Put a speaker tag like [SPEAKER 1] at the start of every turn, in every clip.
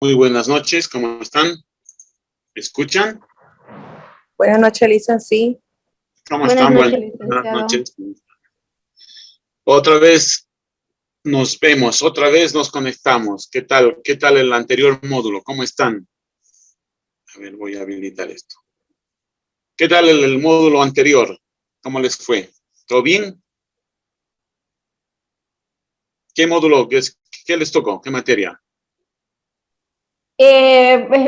[SPEAKER 1] Muy buenas noches, ¿cómo están? ¿Me escuchan?
[SPEAKER 2] Buenas noches, Lisa, sí.
[SPEAKER 1] ¿Cómo
[SPEAKER 3] Buenas
[SPEAKER 1] están?
[SPEAKER 3] noches,
[SPEAKER 1] Buenas
[SPEAKER 3] licenciado.
[SPEAKER 1] noches. Otra vez nos vemos, otra vez nos conectamos. ¿Qué tal? ¿Qué tal el anterior módulo? ¿Cómo están? A ver, voy a habilitar esto. ¿Qué tal el módulo anterior? ¿Cómo les fue? ¿Todo bien? ¿Qué módulo? ¿Qué les tocó? ¿Qué materia?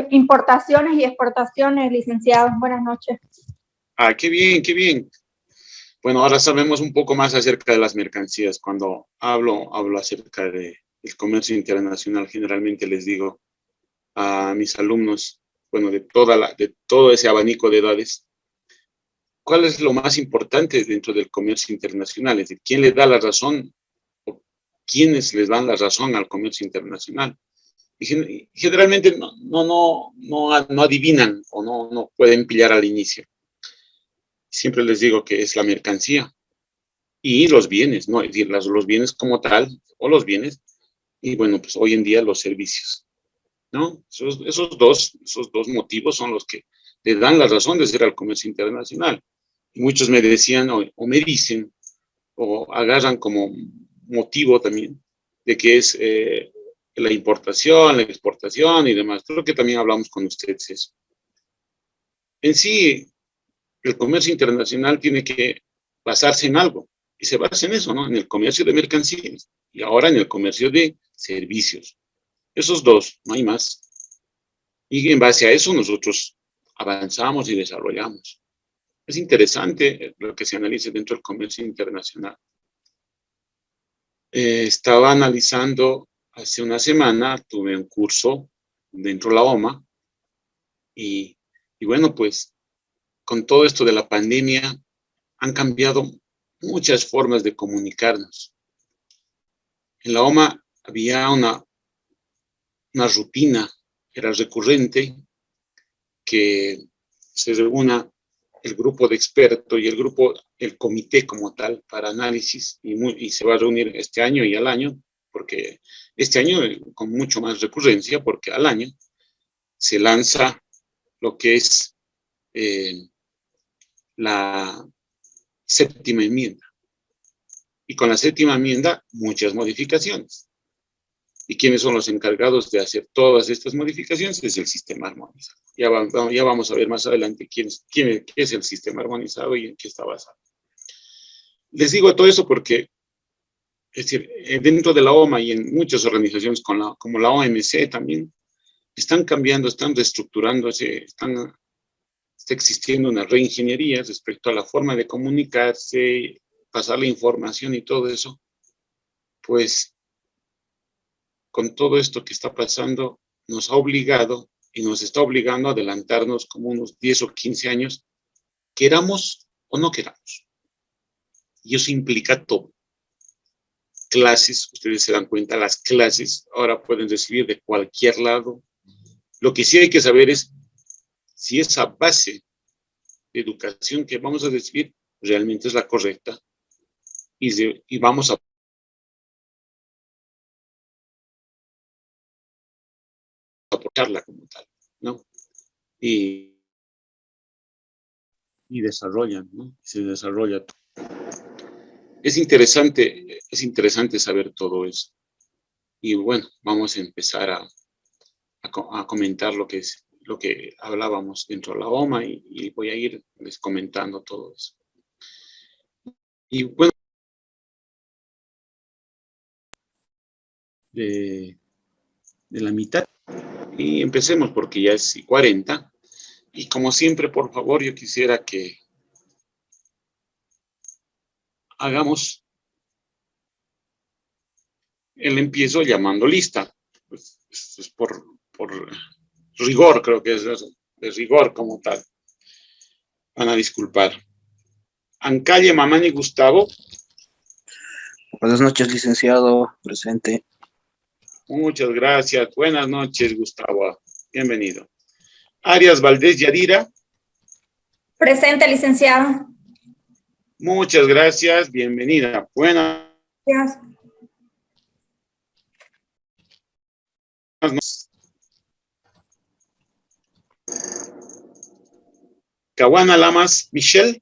[SPEAKER 3] Importaciones y exportaciones, licenciado. Buenas noches.
[SPEAKER 1] Ah, qué bien, qué bien. Bueno, ahora sabemos un poco más acerca de las mercancías. Cuando hablo acerca del comercio internacional, generalmente les digo a mis alumnos, bueno, de todo ese abanico de edades, ¿cuál es lo más importante dentro del comercio internacional? Es decir, ¿quién le da la razón o quiénes les dan la razón al comercio internacional? Y generalmente no adivinan o no pueden pillar al inicio. Siempre les digo que es la mercancía y los bienes, ¿no? Es decir, los bienes como tal, o los bienes, y bueno, pues hoy en día los servicios, ¿no? Esos dos motivos son los que le dan la razón de ser al comercio internacional. Y muchos me decían o me dicen o agarran como motivo también de que es la importación, la exportación y demás. Creo que también hablamos con ustedes eso. En sí, el comercio internacional tiene que basarse en algo y se basa en eso, ¿no? En el comercio de mercancías y ahora en el comercio de servicios. Esos dos, no hay más. Y en base a eso nosotros avanzamos y desarrollamos. Es interesante lo que se analiza dentro del comercio internacional. Estaba analizando hace una semana, tuve un curso dentro de la OMA y bueno, pues con todo esto de la pandemia han cambiado muchas formas de comunicarnos. En la OMA había una rutina, era recurrente, que se reúna el grupo de expertos y el comité como tal para análisis y se va a reunir este año y al año, porque este año con mucho más recurrencia, porque al año se lanza lo que es la séptima enmienda. Y con la séptima enmienda, muchas modificaciones. ¿Y quiénes son los encargados de hacer todas estas modificaciones? Es el sistema armonizado. Ya vamos a ver más adelante qué es el sistema armonizado y en qué está basado. Les digo todo eso porque, es decir, dentro de la OMA y en muchas organizaciones como la OMC también, están cambiando, están reestructurándose, está existiendo una reingeniería respecto a la forma de comunicarse, pasar la información y todo eso. Pues con todo esto que está pasando, nos ha obligado y nos está obligando a adelantarnos como unos 10 o 15 años, queramos o no queramos. Y eso implica todo. Clases, ustedes se dan cuenta, las clases ahora pueden recibir de cualquier lado. Lo que sí hay que saber es si esa base de educación que vamos a recibir realmente es la correcta y vamos a aportarla como tal, ¿no? Y desarrollan, ¿no? Se desarrolla. Es interesante saber todo eso. Y bueno, vamos a empezar a comentar lo que hablábamos dentro de la OMA y voy a irles comentando todo eso. Y bueno, de la mitad. Y empecemos porque ya es 40. Y como siempre, por favor, yo quisiera que hagamos el empiezo llamando lista. Pues, es por rigor, creo que es eso, de rigor como tal. Van a disculpar. Ancalle, Mamani, Gustavo.
[SPEAKER 4] Buenas noches, licenciado, presente.
[SPEAKER 1] Muchas gracias. Buenas noches, Gustavo. Bienvenido. Arias Valdés Yadira.
[SPEAKER 5] Presente, licenciado.
[SPEAKER 1] Muchas gracias. Bienvenida. Buenas
[SPEAKER 5] Gracias.
[SPEAKER 1] noches. Caguana Lamas Michelle.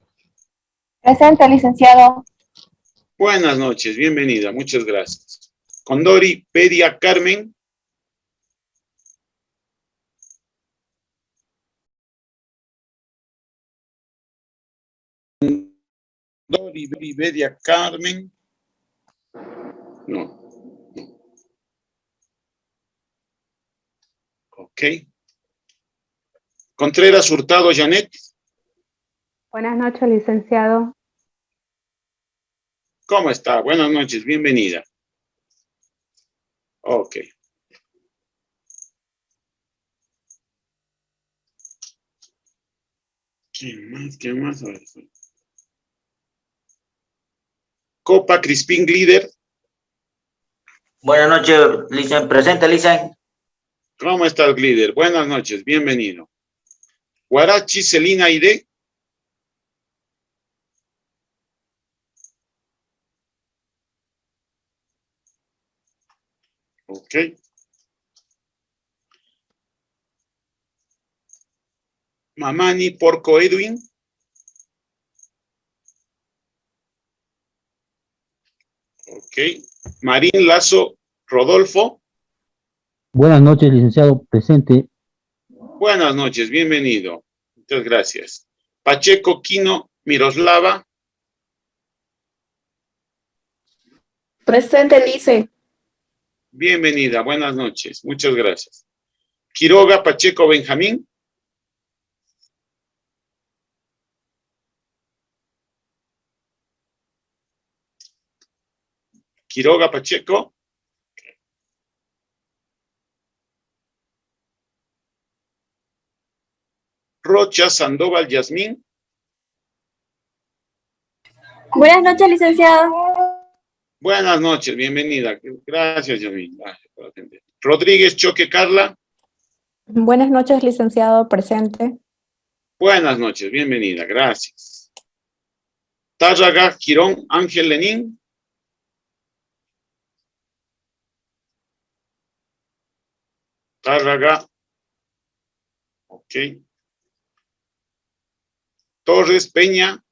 [SPEAKER 3] Presente, licenciado.
[SPEAKER 1] Buenas noches, bienvenida, muchas gracias. Condori Pedia Carmen. Condori Pedia Carmen. No. Ok. Contreras Hurtado Janet.
[SPEAKER 6] Buenas noches, licenciado.
[SPEAKER 1] ¿Cómo está? Buenas noches, bienvenida. Ok. ¿Quién más? ¿Quién más? A ver. Copa Crispín Glider.
[SPEAKER 7] Buenas noches, Licen. Presente, Licen.
[SPEAKER 1] ¿Cómo estás, Glider? Buenas noches, bienvenido. Guarachi Celina Aide. Ok. Mamani Porco Edwin. Ok. Marín Lazo Rodolfo.
[SPEAKER 8] Buenas noches, licenciado. Presente.
[SPEAKER 1] Buenas noches, bienvenido. Muchas gracias. Pacheco Quino Miroslava.
[SPEAKER 2] Presente, Lice.
[SPEAKER 1] Bienvenida, buenas noches. Muchas gracias. Quiroga Pacheco Benjamín. Quiroga Pacheco. Rocha Sandoval Yasmín.
[SPEAKER 5] Buenas noches, licenciado.
[SPEAKER 1] Buenas noches, bienvenida. Gracias, Yasmín. Gracias por atender. Rodríguez Choque Carla.
[SPEAKER 2] Buenas noches, licenciado. Presente.
[SPEAKER 1] Buenas noches, bienvenida. Gracias. Tárraga Girón Ángel Lenín. Tárraga. Ok. Torres Peña.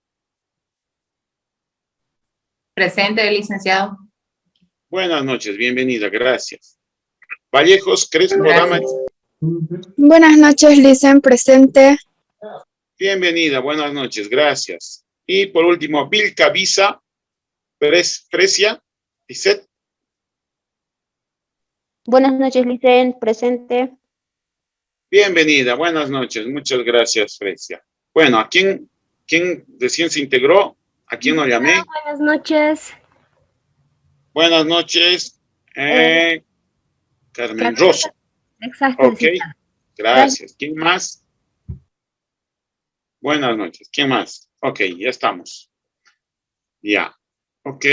[SPEAKER 9] Presente, licenciado.
[SPEAKER 1] Buenas noches, bienvenida, gracias. Vallejos Crespo Dama.
[SPEAKER 9] Gracias.
[SPEAKER 3] Buenas noches, Licen. Presente.
[SPEAKER 1] Bienvenida, buenas noches, gracias. Y por último, Vilca Visa Fresia Lisset.
[SPEAKER 6] Buenas noches, Licen. Presente.
[SPEAKER 1] Bienvenida, buenas noches, muchas gracias, Fresia. Bueno, ¿a quién recién se integró? ¿A quién no llamé?
[SPEAKER 6] Buenas noches.
[SPEAKER 1] Buenas noches, Carmen Rosso.
[SPEAKER 6] Exacto.
[SPEAKER 1] Ok, gracias. ¿Quién más? Buenas noches. ¿Quién más? Ok, ya estamos. Ya. Ok,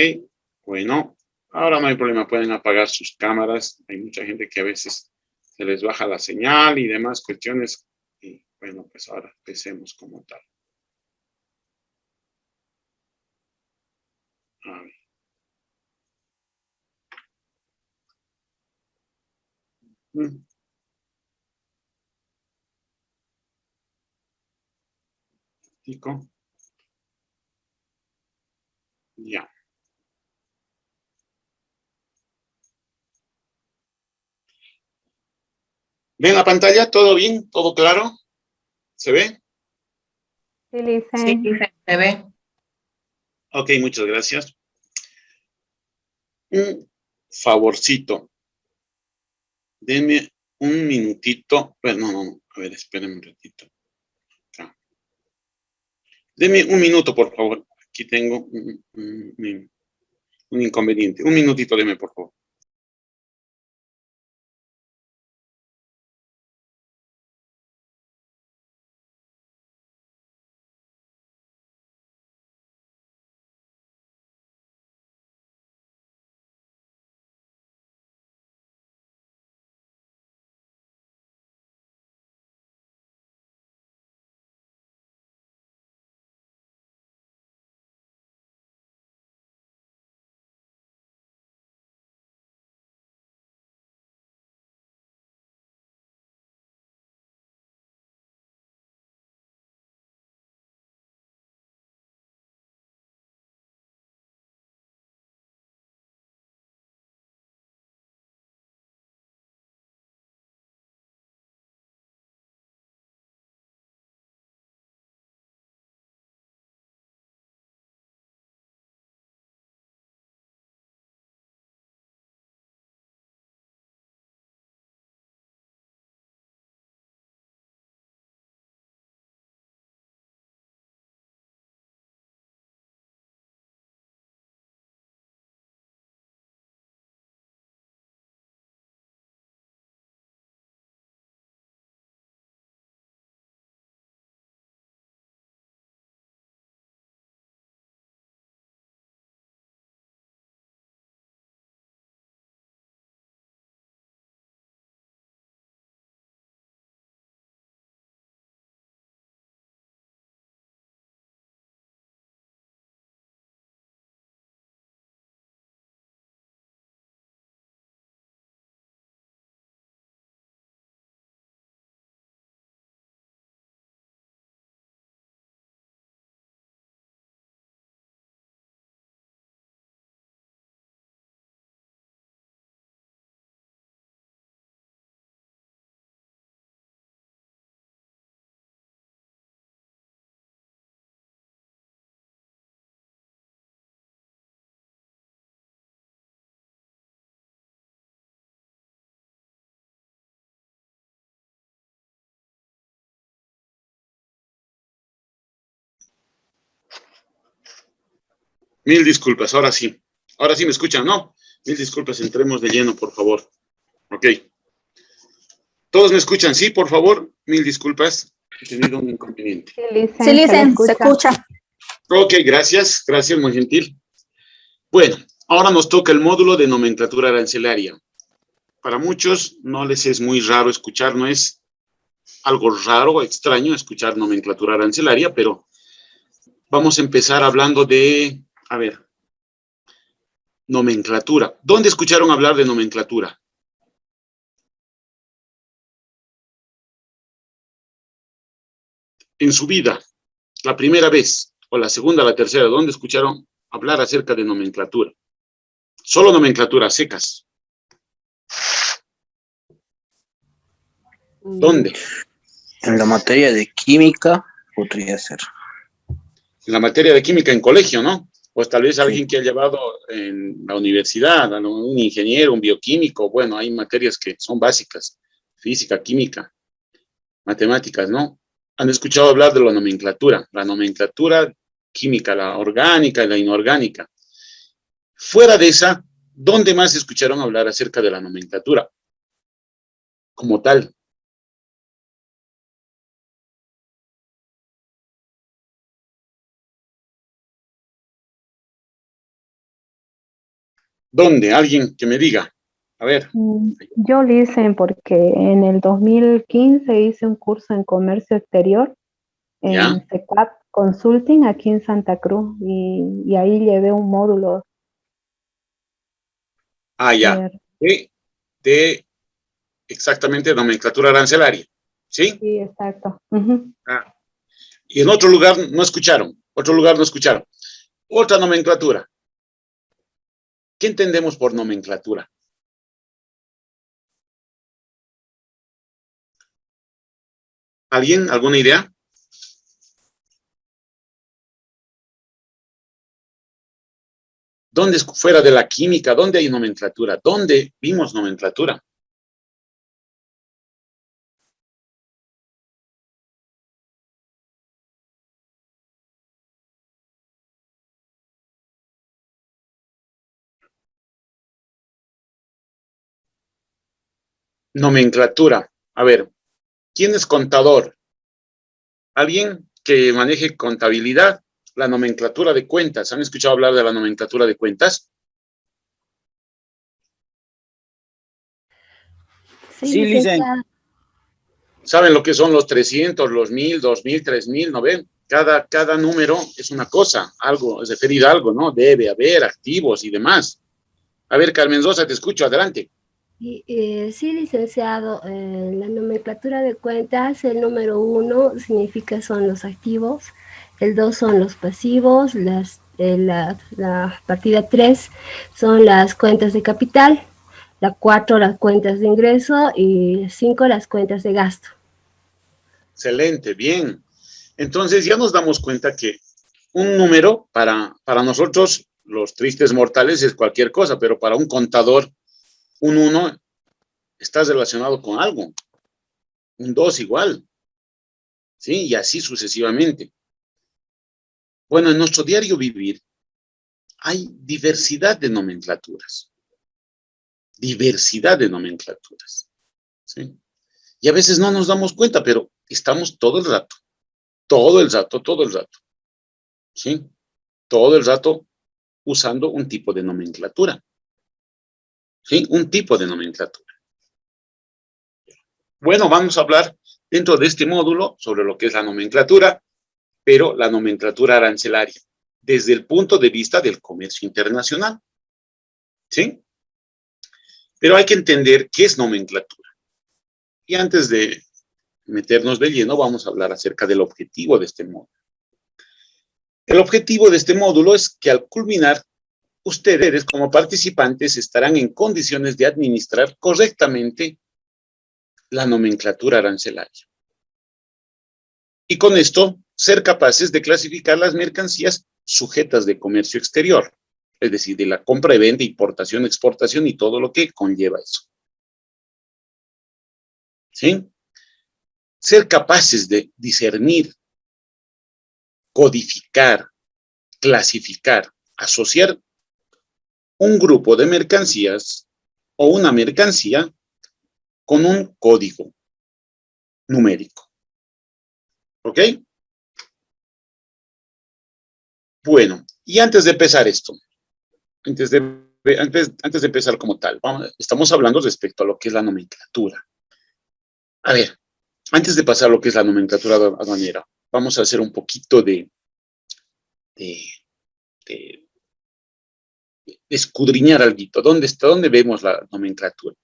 [SPEAKER 1] bueno. Ahora no hay problema, pueden apagar sus cámaras. Hay mucha gente que a veces se les baja la señal y demás cuestiones. Y bueno, pues ahora empecemos como tal. A ver. Mm. Tico. Ya. ¿Ven la pantalla? ¿Todo bien? ¿Todo claro? ¿Se ve?
[SPEAKER 6] Sí,
[SPEAKER 9] Sí,
[SPEAKER 6] Licen.
[SPEAKER 9] licenciado, se ve.
[SPEAKER 1] Ok, muchas gracias. Un favorcito. Denme un minutito. Bueno, no. A ver, espérenme un ratito. Acá. Denme un minuto, por favor. Aquí tengo un inconveniente. Un minutito, deme, por favor. Mil disculpas, ahora sí. Ahora sí me escuchan, ¿no? Mil disculpas, entremos de lleno, por favor. Ok. ¿Todos me escuchan? Sí, por favor. Mil disculpas. He tenido un inconveniente.
[SPEAKER 3] Sí, Licen, se escucha.
[SPEAKER 1] Ok, gracias. Gracias, muy gentil. Bueno, ahora nos toca el módulo de nomenclatura arancelaria. Para muchos no les es muy raro escuchar, no es algo raro o extraño escuchar nomenclatura arancelaria, pero vamos a empezar hablando de, a ver, nomenclatura. ¿Dónde escucharon hablar de nomenclatura? En su vida, la primera vez, o la segunda, la tercera, ¿dónde escucharon hablar acerca de nomenclatura? Solo nomenclatura, secas. ¿Dónde?
[SPEAKER 4] En la materia de química podría ser.
[SPEAKER 1] En la materia de química en colegio, ¿no? Pues tal vez
[SPEAKER 4] Sí.
[SPEAKER 1] alguien que ha llevado en la universidad, un ingeniero, un bioquímico, bueno, hay materias que son básicas, física, química, matemáticas, ¿no? Han escuchado hablar de la nomenclatura química, la orgánica y la inorgánica. Fuera de esa, ¿dónde más escucharon hablar acerca de la nomenclatura? Como tal. ¿Dónde? Alguien que me diga. A ver.
[SPEAKER 2] Yo lo hice porque en el 2015 hice un curso en comercio exterior en
[SPEAKER 1] ¿Ya?
[SPEAKER 2] CECAP Consulting aquí en Santa Cruz y ahí llevé un módulo.
[SPEAKER 1] Ah, ya. Exactamente, nomenclatura arancelaria. ¿Sí?
[SPEAKER 2] Sí, exacto. Ujú.
[SPEAKER 1] Ah. Y en otro lugar no escucharon. Otro lugar no escucharon. Otra nomenclatura. ¿Qué entendemos por nomenclatura? ¿Alguien? ¿Alguna idea? ¿Dónde, fuera de la química, dónde hay nomenclatura? ¿Dónde vimos nomenclatura? Nomenclatura. A ver, ¿quién es contador? ¿Alguien que maneje contabilidad? La nomenclatura de cuentas. ¿Han escuchado hablar de la nomenclatura de cuentas?
[SPEAKER 4] Sí, Licen.
[SPEAKER 1] ¿Saben lo que son los 300, los 1000, 2000, 3000? ¿No ven? Cada número es una cosa, algo, es referir a algo, ¿no? Debe haber activos y demás. A ver, Carmen Rosa, te escucho, adelante.
[SPEAKER 6] Sí, licenciado, la nomenclatura de cuentas, el número 1 significa son los activos, el 2 son los pasivos, la partida 3 son las cuentas de capital, la 4 las cuentas de ingreso y 5 las cuentas de gasto.
[SPEAKER 1] Excelente, bien. Entonces ya nos damos cuenta que un número para nosotros, los tristes mortales, es cualquier cosa, pero para un contador, un 1 está relacionado con algo, un 2 igual, ¿sí? Y así sucesivamente. Bueno, en nuestro diario vivir hay diversidad de nomenclaturas, ¿sí? Y a veces no nos damos cuenta, pero estamos todo el rato, ¿sí? Todo el rato usando un tipo de nomenclatura, ¿sí? Un tipo de nomenclatura. Bueno, vamos a hablar dentro de este módulo sobre lo que es la nomenclatura, pero la nomenclatura arancelaria, desde el punto de vista del comercio internacional, ¿sí? Pero hay que entender qué es nomenclatura. Y antes de meternos de lleno, vamos a hablar acerca del objetivo de este módulo. El objetivo de este módulo es que al culminar, ustedes como participantes estarán en condiciones de administrar correctamente la nomenclatura arancelaria. Y con esto, ser capaces de clasificar las mercancías sujetas de comercio exterior, es decir, de la compra y venta, importación, exportación y todo lo que conlleva eso. ¿Sí? Ser capaces de discernir, codificar, clasificar asociar un grupo de mercancías o una mercancía con un código numérico. ¿Ok? Bueno, y antes de empezar esto, antes de empezar como tal, estamos hablando respecto a lo que es la nomenclatura. A ver, antes de pasar a lo que es la nomenclatura aduanera, vamos a hacer un poquito de escudriñar algo. ¿Dónde está? ¿Dónde vemos la nomenclatura?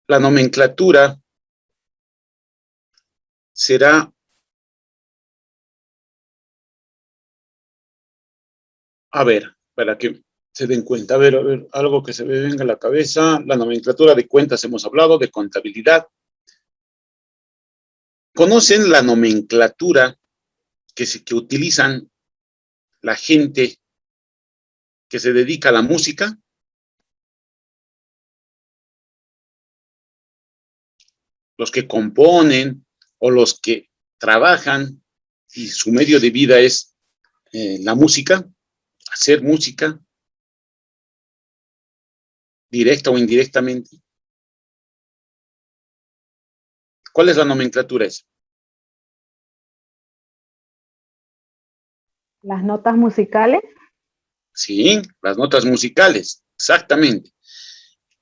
[SPEAKER 1] La nomenclatura será a ver, para que se den cuenta, a ver, algo que se me venga a la cabeza, la nomenclatura de cuentas hemos hablado, de contabilidad. ¿Conocen la nomenclatura que utilizan la gente que se dedica a la música? Los que componen o los que trabajan y su medio de vida es la música, hacer música, directa o indirectamente. ¿Cuál es la nomenclatura esa?
[SPEAKER 2] Las notas musicales.
[SPEAKER 1] Sí, las notas musicales, exactamente.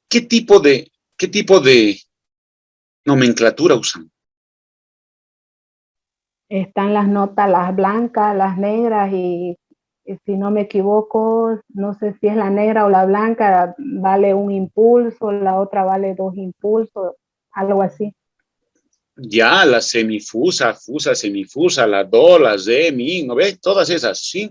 [SPEAKER 1] ¿Qué tipo de nomenclatura usan?
[SPEAKER 2] Están las notas, las blancas, las negras y si no me equivoco, no sé si es la negra o la blanca, vale un impulso, la otra vale 2 impulsos, algo así.
[SPEAKER 1] Ya, la semifusa, fusa, semifusa, la do, la re, mi, ¿no ve? Todas esas, ¿sí?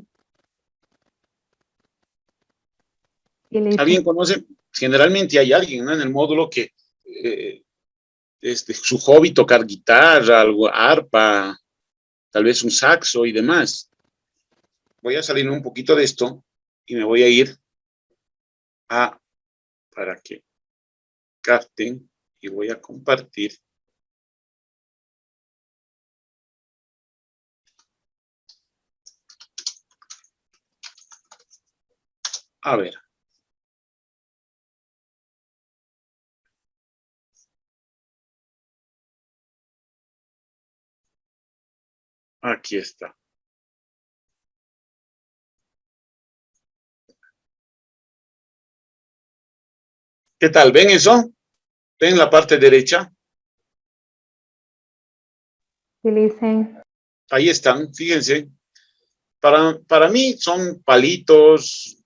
[SPEAKER 1] ¿Alguien conoce? Generalmente hay alguien, ¿no?, en el módulo que su hobby tocar guitarra, algo, arpa, tal vez un saxo y demás. Voy a salir un poquito de esto y me voy a ir para que capten, y voy a compartir. A ver. Aquí está. ¿Qué tal? ¿Ven eso? ¿Ven la parte derecha?
[SPEAKER 2] Utilicen.
[SPEAKER 1] Ahí están, fíjense. Para mí son palitos,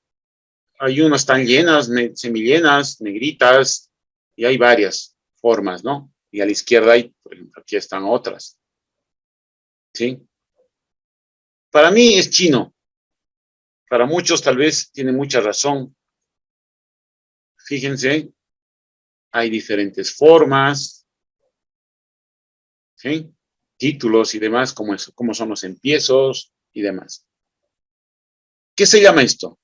[SPEAKER 1] hay unas están llenas, semillenas, negritas, y hay varias formas, ¿no? Y a la izquierda hay, por ejemplo, aquí están otras. ¿Sí? Para mí es chino. Para muchos tal vez tiene mucha razón. Fíjense, hay diferentes formas, ¿sí? Títulos y demás, como son los empiezos y demás. ¿Qué se llama esto?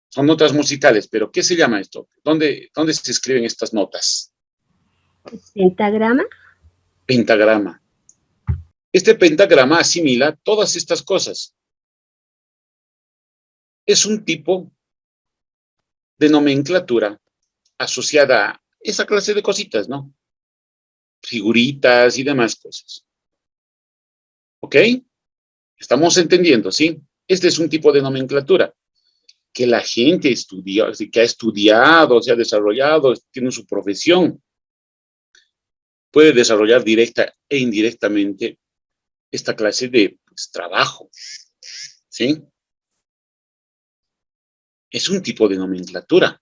[SPEAKER 1] Son notas musicales, pero ¿qué se llama esto? ¿Dónde se escriben estas notas?
[SPEAKER 6] ¿Pentagrama?
[SPEAKER 1] Pentagrama. Este pentagrama asimila todas estas cosas. Es un tipo de nomenclatura asociada a esa clase de cositas, ¿no? Figuritas y demás cosas. ¿Ok? Estamos entendiendo, ¿sí? Este es un tipo de nomenclatura que la gente estudia, que ha estudiado, se ha desarrollado, tiene su profesión, puede desarrollar directa e indirectamente esta clase de trabajo, ¿sí? Es un tipo de nomenclatura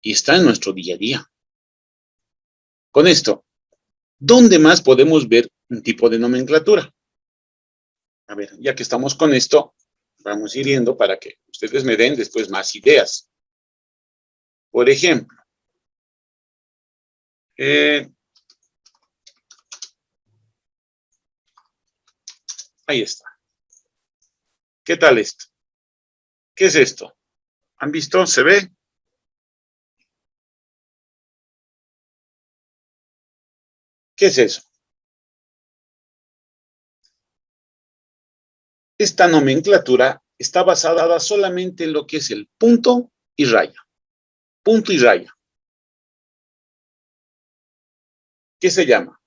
[SPEAKER 1] y está en nuestro día a día. Con esto, ¿dónde más podemos ver un tipo de nomenclatura? A ver, ya que estamos con esto, vamos a ir viendo para que ustedes me den después más ideas. Por ejemplo, ahí está. ¿Qué tal esto? ¿Qué es esto? ¿Han visto? ¿Se ve? ¿Qué es eso? Esta nomenclatura está basada solamente en lo que es el punto y raya. Punto y raya. ¿Qué se llama?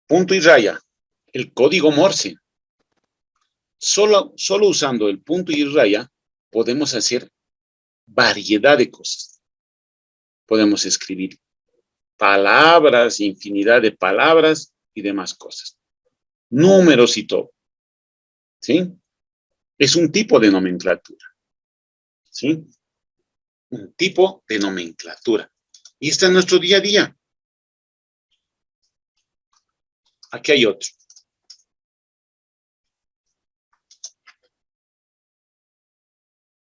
[SPEAKER 1] Punto y raya. El código Morse. Solo usando el punto y raya podemos hacer variedad de cosas. Podemos escribir palabras, infinidad de palabras y demás cosas. Números y todo. ¿Sí? Es un tipo de nomenclatura. ¿Sí? Un tipo de nomenclatura. Y está en nuestro día a día. Aquí hay otro.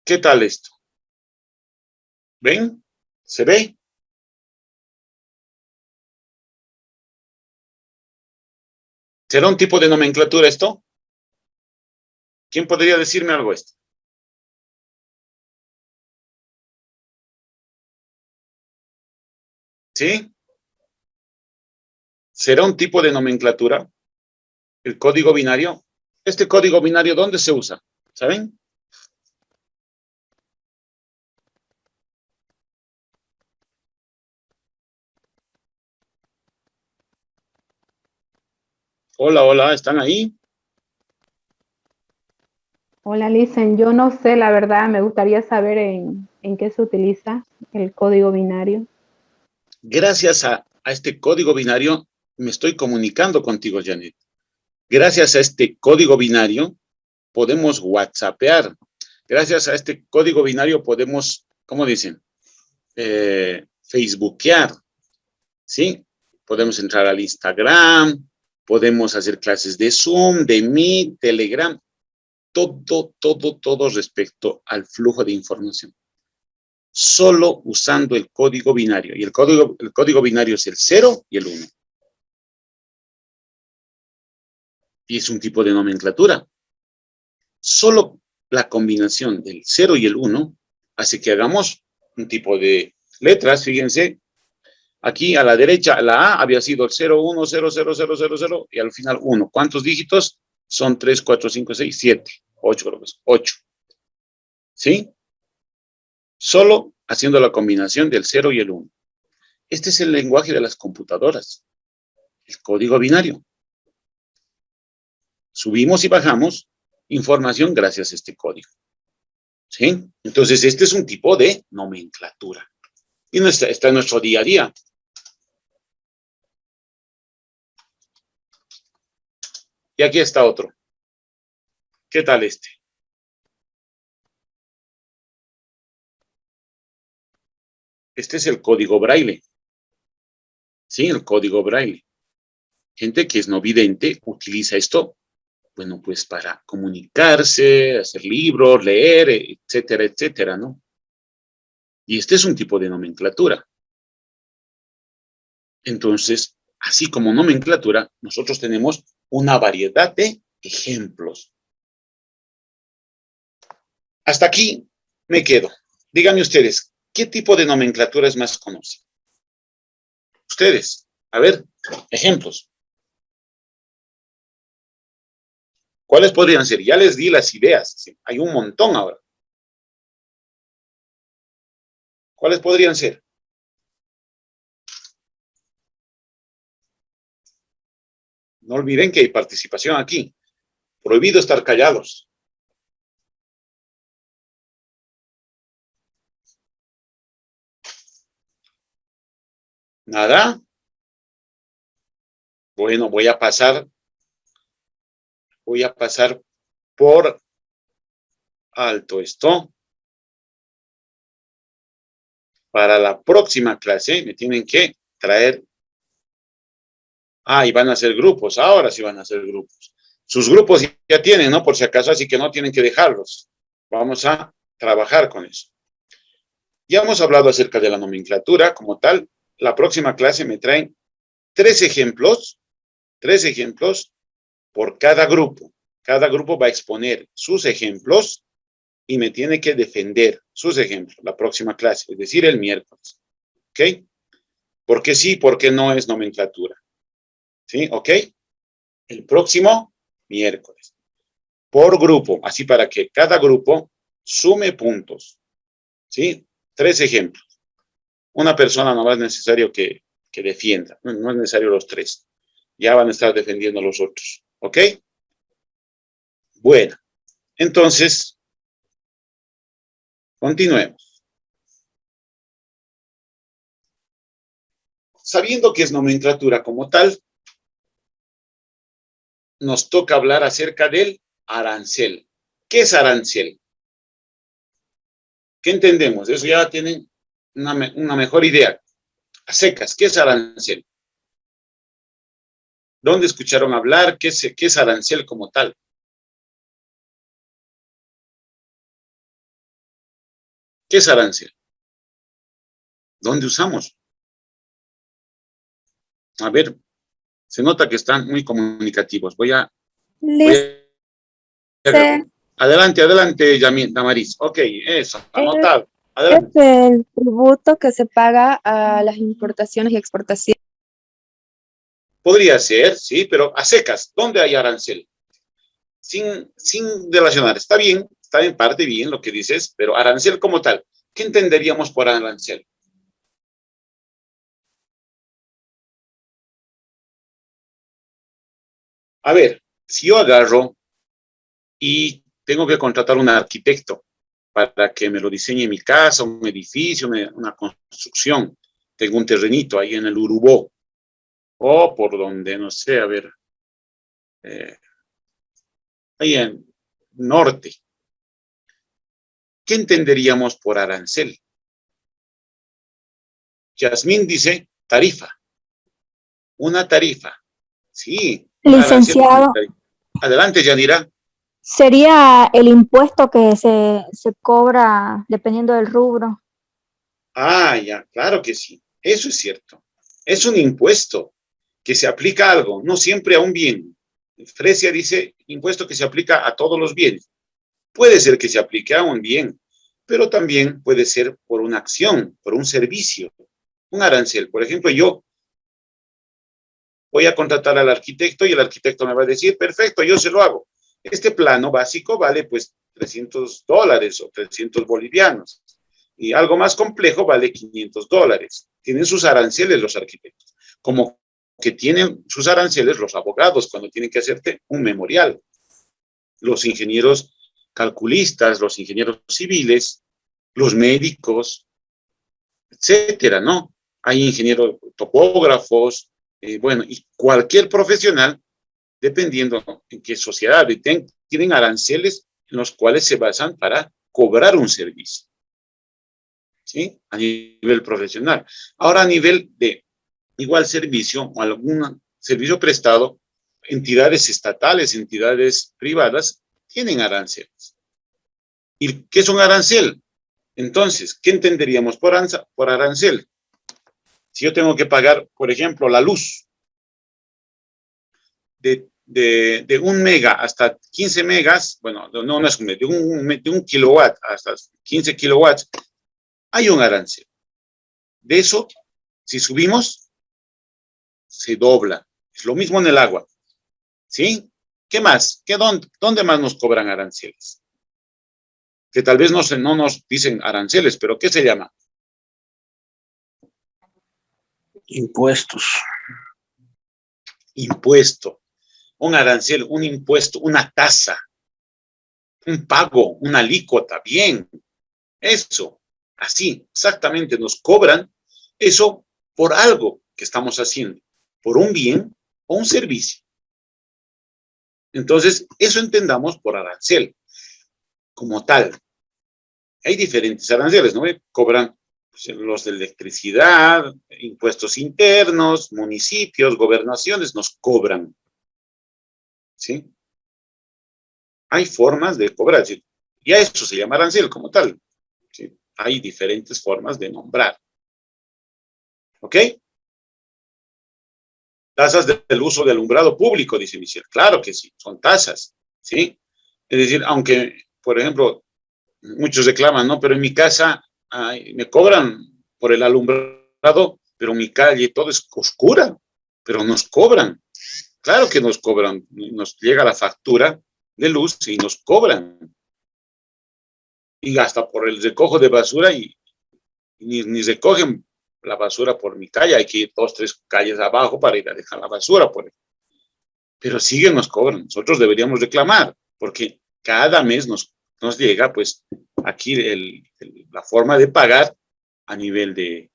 [SPEAKER 1] ¿Qué tal esto? ¿Ven? ¿Se ve? ¿Será un tipo de nomenclatura esto? ¿Quién podría decirme algo esto? ¿Sí? ¿Será un tipo de nomenclatura? ¿El código binario? ¿Este código binario dónde se usa? ¿Saben? Hola, hola, ¿están ahí?
[SPEAKER 2] Hola, Lisen, yo no sé, la verdad, me gustaría saber en qué se utiliza el código binario.
[SPEAKER 1] Gracias a este código binario me estoy comunicando contigo, Janet. Gracias a este código binario podemos whatsappear. Gracias a este código binario podemos, ¿cómo dicen? Facebookear, ¿sí? Podemos entrar al Instagram, podemos hacer clases de Zoom, de Meet, Telegram, todo respecto al flujo de información. Solo usando el código binario. Y el código binario es el 0 y el 1. Y es un tipo de nomenclatura. Solo la combinación del 0 y el 1 hace que hagamos un tipo de letras. Fíjense, aquí a la derecha, la A había sido el 0, 1, 0, 0, 0, 0, 0, y al final 1. ¿Cuántos dígitos? Son 3, 4, 5, 6, 7, 8, creo que es 8. ¿Sí? Solo haciendo la combinación del 0 y el 1. Este es el lenguaje de las computadoras, el código binario. Subimos y bajamos información gracias a este código. ¿Sí? Entonces, este es un tipo de nomenclatura. Y está en nuestro día a día. Y aquí está otro. ¿Qué tal este? Este es el código braille. Sí, el código braille. Gente que es no vidente utiliza esto, bueno, pues para comunicarse, hacer libros, leer, etcétera, etcétera, ¿no? Y este es un tipo de nomenclatura. Entonces, así como nomenclatura, nosotros tenemos una variedad de ejemplos. Hasta aquí me quedo. Díganme ustedes, ¿qué tipo de nomenclaturas más conocen? Ustedes, a ver, ejemplos. ¿Cuáles podrían ser? Ya les di las ideas. ¿Sí? Hay un montón ahora. ¿Cuáles podrían ser? No olviden que hay participación aquí. Prohibido estar callados. ¿Nada? Bueno, voy a pasar por alto esto. Para la próxima clase me tienen que traer. Ah, y van a hacer grupos. Ahora sí van a hacer grupos. Sus grupos ya tienen, ¿no? Por si acaso, así que no tienen que dejarlos. Vamos a trabajar con eso. Ya hemos hablado acerca de la nomenclatura como tal. La próxima clase me traen 3 ejemplos por cada grupo. Cada grupo va a exponer sus ejemplos y me tiene que defender sus ejemplos la próxima clase, es decir, el miércoles. ¿Ok? ¿Por qué sí? ¿Por qué no es nomenclatura? ¿Sí? ¿Ok? El próximo miércoles. Por grupo, así para que cada grupo sume puntos. ¿Sí? 3 ejemplos. Una persona no es necesario que defienda, no es necesario los 3. Ya van a estar defendiendo los otros. ¿Ok? Bueno, entonces, continuemos. Sabiendo que es nomenclatura como tal, nos toca hablar acerca del arancel. ¿Qué es arancel? ¿Qué entendemos? Eso ya tienen una mejor idea. A secas, ¿qué es arancel? ¿Dónde escucharon hablar? ¿Qué es arancel como tal? ¿Qué es arancel? ¿Dónde usamos? A ver, se nota que están muy comunicativos. Voy a adelante, Damaris. Ok, eso, anotado. Adelante.
[SPEAKER 10] Es el tributo que se paga a las importaciones y exportaciones.
[SPEAKER 1] Podría ser, sí, pero a secas, ¿dónde hay arancel? Sin relacionar. Está bien, está en parte bien lo que dices, pero arancel como tal, ¿qué entenderíamos por arancel? A ver, si yo agarro y tengo que contratar un arquitecto para que me lo diseñe mi casa, un edificio, una construcción, tengo un terrenito ahí en el Urubó, o por donde, no sé, a ver, ahí en norte. ¿Qué entenderíamos por arancel? Yasmín dice tarifa. Una tarifa. Sí.
[SPEAKER 3] Licenciado,
[SPEAKER 1] Adelante, Yanira.
[SPEAKER 3] sería el impuesto que se cobra dependiendo del rubro.
[SPEAKER 1] Ah, ya, claro que sí. Eso es cierto. Es un impuesto que se aplica a algo, no siempre a un bien. Fresia dice impuesto que se aplica a todos los bienes. Puede ser que se aplique a un bien, pero también puede ser por una acción, por un servicio, un arancel. Por ejemplo, yo voy a contratar al arquitecto y el arquitecto me va a decir, perfecto, yo se lo hago. Este plano básico vale pues $300 o 300 bolivianos. Y algo más complejo vale $500. Tienen sus aranceles los arquitectos, como que tienen sus aranceles los abogados cuando tienen que hacerte un memorial. Los ingenieros calculistas, los ingenieros civiles, los médicos, etcétera, ¿no? Hay ingenieros topógrafos, bueno, y cualquier profesional, dependiendo en qué sociedad, tienen aranceles en los cuales se basan para cobrar un servicio. ¿Sí? A nivel profesional. Ahora, a nivel de igual servicio o algún servicio prestado, entidades estatales, entidades privadas, tienen aranceles. ¿Y qué es un arancel? Entonces, ¿qué entenderíamos por arancel? Si yo tengo que pagar, por ejemplo, la luz de 1 mega hasta 15 megas, bueno, no es un mega, de un kilowatt hasta 15 kilowatts, hay un arancel. De eso, si subimos, se dobla. Es lo mismo en el agua. ¿Sí? ¿Qué más? ¿Dónde más nos cobran aranceles? Que tal vez no nos dicen aranceles, pero ¿qué se llama?
[SPEAKER 4] Impuestos.
[SPEAKER 1] Impuesto. Un arancel, un impuesto, una tasa, un pago, una alícuota. Bien. Eso. Así, exactamente, nos cobran eso por algo que estamos haciendo, por un bien o un servicio. Entonces, eso entendamos por arancel, como tal. Hay diferentes aranceles, ¿no? Cobran pues, los de electricidad, impuestos internos, municipios, gobernaciones, nos cobran. ¿Sí? Hay formas de cobrar, ¿sí? Y a eso se llama arancel como tal. ¿Sí? Hay diferentes formas de nombrar. ¿Ok? Tasas del uso de alumbrado público, dice Michelle. Claro que sí, son tasas, ¿sí? Es decir, aunque, por ejemplo, muchos reclaman, ¿no? Pero en mi casa me cobran por el alumbrado, pero mi calle todo es oscura, pero nos cobran. Claro que nos cobran, nos llega la factura de luz y nos cobran. Y hasta por el recojo de basura y ni recogen la basura por mi calle, hay que ir 2, 3 calles abajo para ir a dejar la basura por ahí. Pero siguen, nos cobran. Nosotros deberíamos reclamar, porque cada mes nos llega, pues, aquí la forma de pagar a nivel de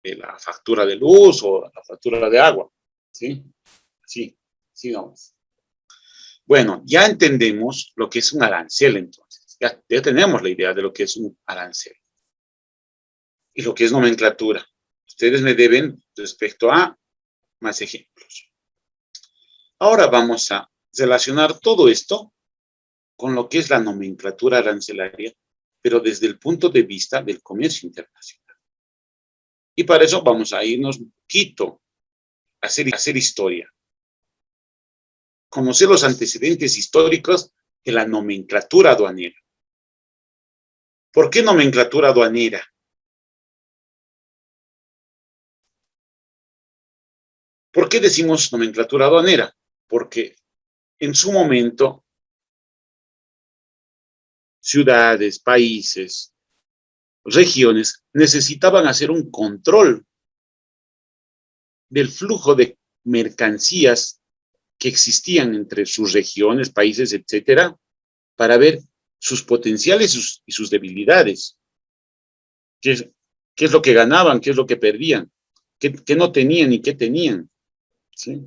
[SPEAKER 1] la factura de luz o la factura de agua. ¿Sí? Sí, sigamos. Bueno, ya entendemos lo que es un arancel, entonces. Ya tenemos la idea de lo que es un arancel. Y lo que es nomenclatura. Ustedes me deben respecto a más ejemplos. Ahora vamos a relacionar todo esto con lo que es la nomenclatura arancelaria, pero desde el punto de vista del comercio internacional. Y para eso vamos a irnos un poquito a hacer historia. Conocer los antecedentes históricos de la nomenclatura aduanera. ¿Por qué nomenclatura aduanera? ¿Por qué decimos nomenclatura aduanera? Porque en su momento, ciudades, países, regiones necesitaban hacer un control del flujo de mercancías que existían entre sus regiones, países, etcétera, para ver sus potenciales y sus debilidades. ¿Qué es lo que ganaban? ¿Qué es lo que perdían? ¿Qué no tenían y qué tenían? ¿Sí?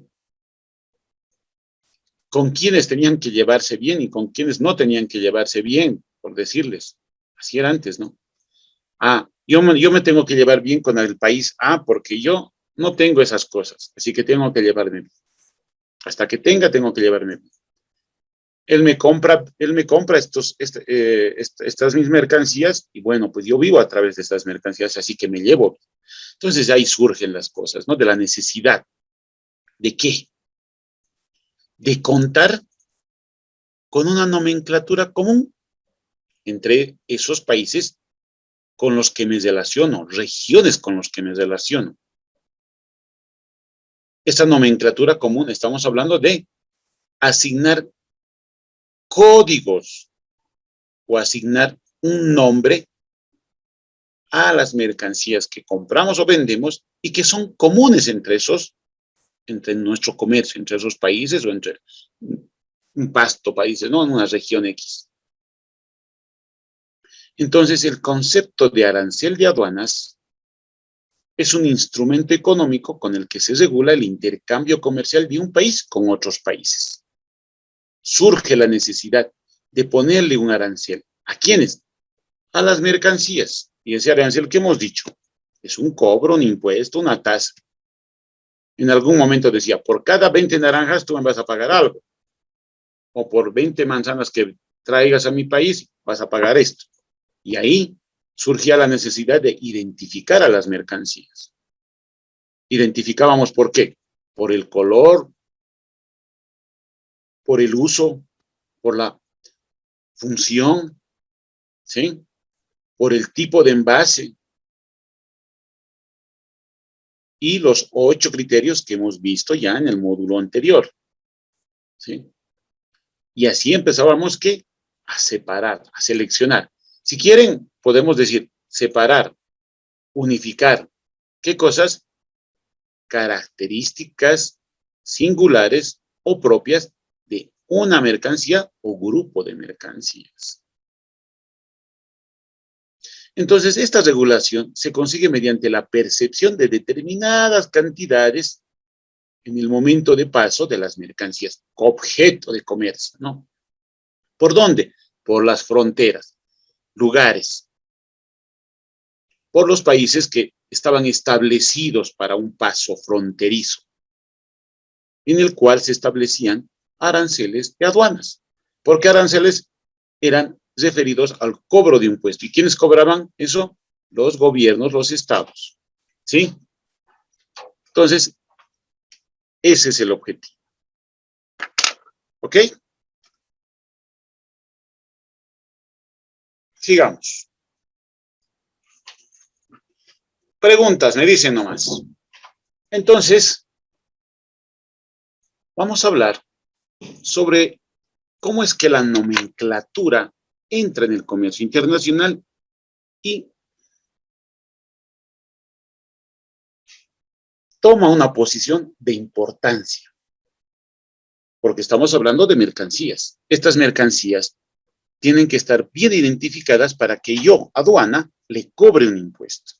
[SPEAKER 1] Con quiénes tenían que llevarse bien y con quiénes no tenían que llevarse bien, por decirles. Así era antes, ¿no? Yo me tengo que llevar bien con el país A porque yo no tengo esas cosas, así que tengo que llevarme bien. Hasta que tengo que llevarme bien. Él me compra estas mis mercancías y bueno, pues yo vivo a través de estas mercancías, así que me llevo. Entonces ahí surgen las cosas, ¿no? De la necesidad. ¿De qué? De contar con una nomenclatura común entre esos países con los que me relaciono, regiones con los que me relaciono. Esta nomenclatura común, estamos hablando de asignar códigos o asignar un nombre a las mercancías que compramos o vendemos y que son comunes entre nuestro comercio, entre esos países o entre un pasto países, ¿no? En una región X. Entonces, el concepto de arancel de aduanas es un instrumento económico con el que se regula el intercambio comercial de un país con otros países. Surge la necesidad de ponerle un arancel. ¿A quiénes? A las mercancías. Y ese arancel que hemos dicho es un cobro, un impuesto, una tasa. En algún momento decía, por cada 20 naranjas tú me vas a pagar algo. O por 20 manzanas que traigas a mi país vas a pagar esto. Y ahí surgía la necesidad de identificar a las mercancías. Identificábamos por qué. Por el color, por el uso, por la función, ¿sí? Por el tipo de envase. Y los 8 criterios que hemos visto ya en el módulo anterior, ¿sí? Y así empezábamos ¿qué? A separar, a seleccionar. Si quieren, podemos decir separar, unificar. ¿Qué cosas? Características singulares o propias de una mercancía o grupo de mercancías. Entonces, esta regulación se consigue mediante la percepción de determinadas cantidades en el momento de paso de las mercancías, objeto de comercio, ¿no? ¿Por dónde? Por las fronteras, lugares, por los países que estaban establecidos para un paso fronterizo, en el cual se establecían aranceles de aduanas, porque aranceles eran referidos al cobro de impuestos. ¿Y quiénes cobraban eso? Los gobiernos, los estados, ¿sí? Entonces, ese es el objetivo. ¿Ok? Sigamos. Preguntas, me dicen nomás. Entonces, vamos a hablar sobre cómo es que la nomenclatura entra en el comercio internacional y toma una posición de importancia, porque estamos hablando de mercancías. Estas mercancías tienen que estar bien identificadas para que yo, aduana, le cobre un impuesto.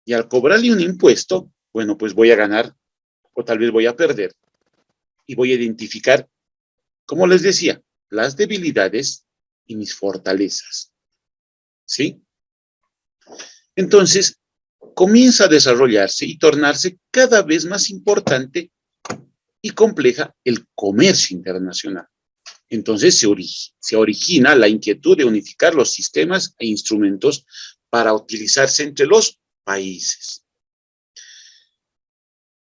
[SPEAKER 1] Y al cobrarle un impuesto, bueno, pues voy a ganar o tal vez voy a perder. Y voy a identificar, como les decía, las debilidades y mis fortalezas. ¿Sí? Entonces, comienza a desarrollarse y tornarse cada vez más importante y compleja el comercio internacional. Entonces se origina la inquietud de unificar los sistemas e instrumentos para utilizarse entre los países.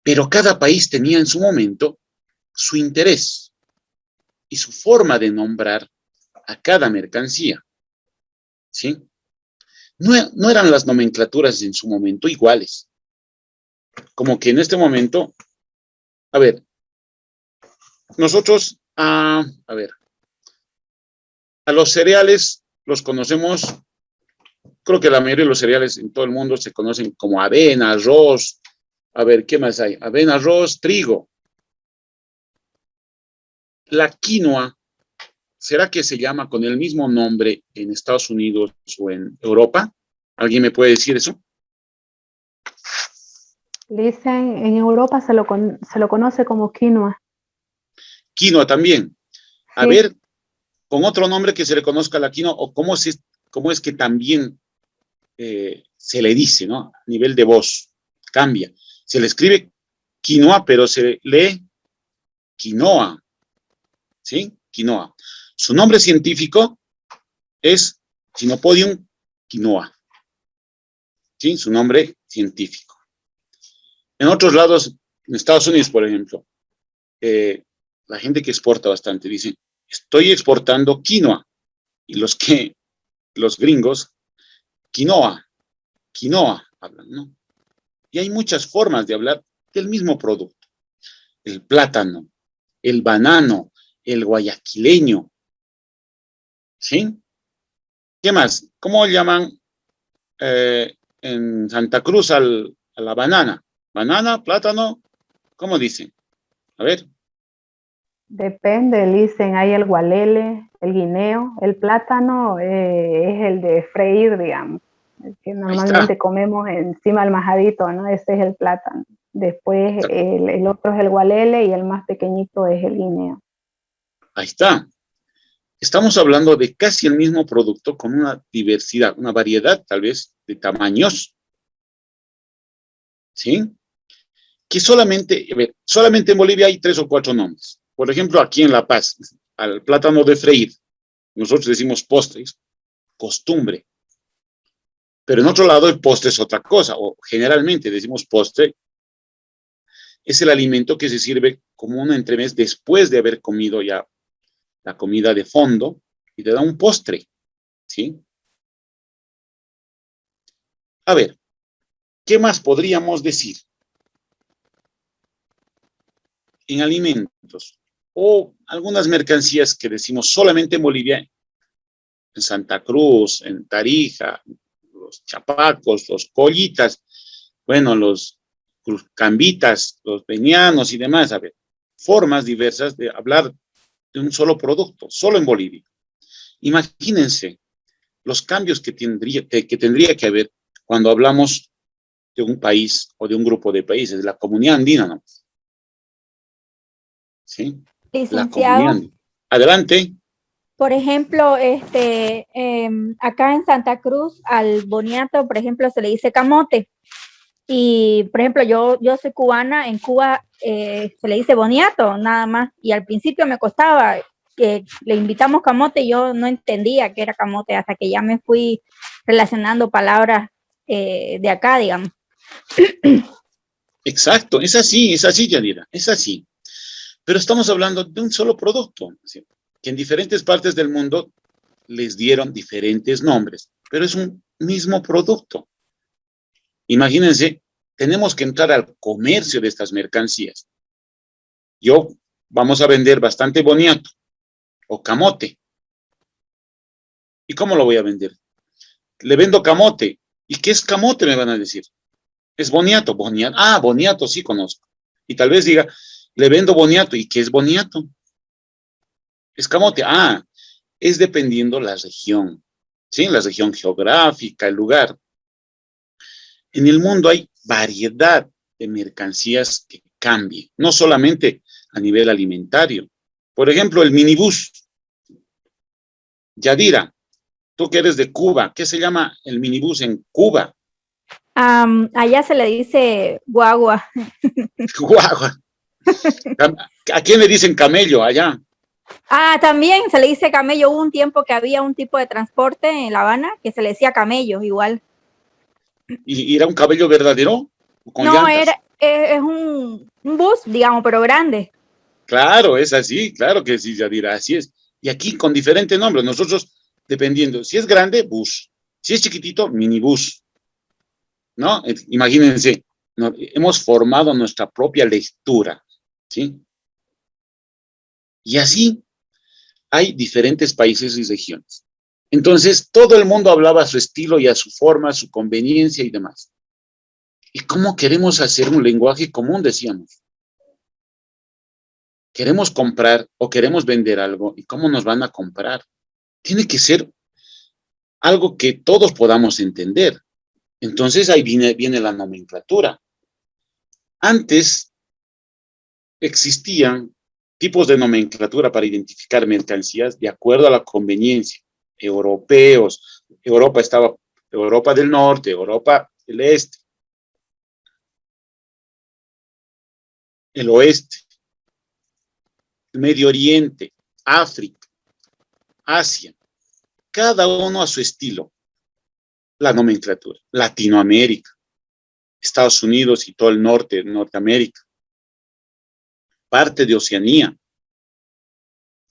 [SPEAKER 1] Pero cada país tenía en su momento su interés y su forma de nombrar a cada mercancía. ¿Sí? No eran las nomenclaturas en su momento iguales. Como que en este momento, a ver, nosotros, a los cereales los conocemos, creo que la mayoría de los cereales en todo el mundo se conocen como avena, arroz, a ver, ¿qué más hay? Avena, arroz, trigo. La quinoa, ¿será que se llama con el mismo nombre en Estados Unidos o en Europa? ¿Alguien me puede decir eso?
[SPEAKER 2] Dicen, en Europa se lo conoce como quinoa.
[SPEAKER 1] Quinoa también. A
[SPEAKER 2] Sí.
[SPEAKER 1] ver, con otro nombre que se le conozca a la quinoa, o cómo es que también se le dice, ¿no? A nivel de voz, cambia. Se le escribe quinoa, pero se lee quinoa. ¿Sí? Quinoa. Su nombre científico es Chenopodium quinoa. ¿Sí? Su nombre científico. En otros lados, en Estados Unidos, por ejemplo, la gente que exporta bastante dice, estoy exportando quinoa. Y los gringos, quinoa, hablan, ¿no? Y hay muchas formas de hablar del mismo producto. El plátano, el banano, el guayaquileño. ¿Sí? ¿Qué más? ¿Cómo llaman en Santa Cruz a la banana? ¿Banana, plátano? ¿Cómo dicen? A ver.
[SPEAKER 2] Depende, dicen, hay el gualele, el guineo, el plátano es el de freír, digamos, el que normalmente comemos encima del majadito, ¿no? Ese es el plátano. Después el otro es el gualele y el más pequeñito es el guineo.
[SPEAKER 1] Ahí está. Estamos hablando de casi el mismo producto con una diversidad, una variedad tal vez de tamaños. ¿Sí? Que solamente en Bolivia hay 3 o 4 nombres. Por ejemplo, aquí en La Paz, al plátano de freír, nosotros decimos postres, costumbre. Pero en otro lado el postre es otra cosa, o generalmente decimos postre, es el alimento que se sirve como un entremés después de haber comido ya la comida de fondo y te da un postre, ¿sí? A ver, ¿qué más podríamos decir? En alimentos o algunas mercancías que decimos solamente en Bolivia, en Santa Cruz, en Tarija, los chapacos, los collitas, bueno, los cambitas, los venianos y demás, a ver, formas diversas de hablar de un solo producto, solo en Bolivia. Imagínense los cambios que tendría que haber cuando hablamos de un país o de un grupo de países, de la comunidad andina, ¿no? ¿Sí?
[SPEAKER 3] Licenciado,
[SPEAKER 1] Adelante.
[SPEAKER 3] por ejemplo, acá en Santa Cruz al boniato, por ejemplo, se le dice camote. Y, por ejemplo, yo soy cubana, en Cuba se le dice boniato, nada más. Y al principio me costaba, que le invitamos camote, y yo no entendía qué era camote hasta que ya me fui relacionando palabras de acá, digamos.
[SPEAKER 1] Exacto, es así, Yanira, es así. Pero estamos hablando de un solo producto, ¿sí? Que en diferentes partes del mundo les dieron diferentes nombres, pero es un mismo producto. Imagínense, tenemos que entrar al comercio de estas mercancías. Vamos a vender bastante boniato o camote. ¿Y cómo lo voy a vender? Le vendo camote. ¿Y qué es camote? Me van a decir. Es boniato, boniato. Ah, boniato sí conozco. Y tal vez diga, le vendo boniato. ¿Y qué es boniato? Es camote. Ah, es dependiendo la región. ¿Sí? La región geográfica, el lugar. En el mundo hay variedad de mercancías que cambian, no solamente a nivel alimentario. Por ejemplo, el minibús. Yadira, tú que eres de Cuba, ¿qué se llama el minibús en Cuba?
[SPEAKER 3] Allá se le dice guagua.
[SPEAKER 1] Guagua. ¿A quién le dicen camello allá?
[SPEAKER 3] También se le dice camello. Hubo un tiempo que había un tipo de transporte en La Habana que se le decía camello igual.
[SPEAKER 1] ¿Y era un camello verdadero? ¿Con
[SPEAKER 3] no,
[SPEAKER 1] llantas?
[SPEAKER 3] es un bus, digamos, pero grande.
[SPEAKER 1] Claro, es así, claro que sí, Yadira, así es. Y aquí con diferentes nombres, nosotros, dependiendo, si es grande, bus, si es chiquitito, minibús, ¿no? Imagínense, hemos formado nuestra propia lectura, ¿sí? Y así hay diferentes países y regiones. Entonces, todo el mundo hablaba a su estilo y a su forma, a su conveniencia y demás. ¿Y cómo queremos hacer un lenguaje común, decíamos? Queremos comprar o queremos vender algo, ¿y cómo nos van a comprar? Tiene que ser algo que todos podamos entender. Entonces ahí viene la nomenclatura. Antes existían tipos de nomenclatura para identificar mercancías de acuerdo a la conveniencia. Europeos, Europa del Norte, Europa del Este, el Oeste, el Medio Oriente, África, Asia, cada uno a su estilo. La nomenclatura, Latinoamérica, Estados Unidos y todo el norte, Norteamérica, parte de Oceanía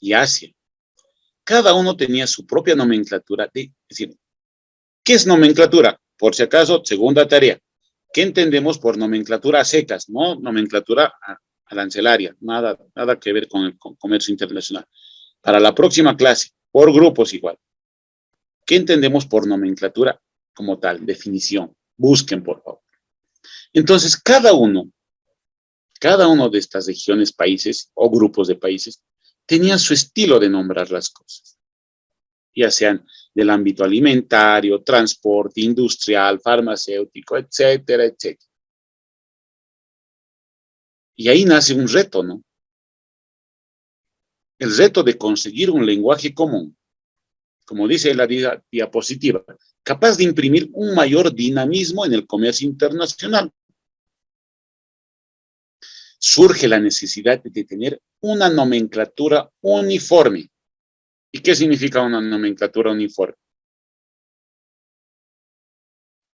[SPEAKER 1] y Asia. Cada uno tenía su propia nomenclatura. Es decir, ¿qué es nomenclatura? Por si acaso, segunda tarea. ¿Qué entendemos por nomenclatura a secas? No nomenclatura arancelaria, nada que ver con el comercio internacional. Para la próxima clase, por grupos igual. ¿Qué entendemos por nomenclatura como tal? Definición. Busquen, por favor. Entonces, cada uno de estas regiones, países o grupos de países, tenía su estilo de nombrar las cosas, ya sean del ámbito alimentario, transporte, industrial, farmacéutico, etcétera, etcétera. Y ahí nace un reto, ¿no? El reto de conseguir un lenguaje común, como dice la diapositiva, capaz de imprimir un mayor dinamismo en el comercio internacional. Surge la necesidad de tener una nomenclatura uniforme. ¿Y qué significa una nomenclatura uniforme?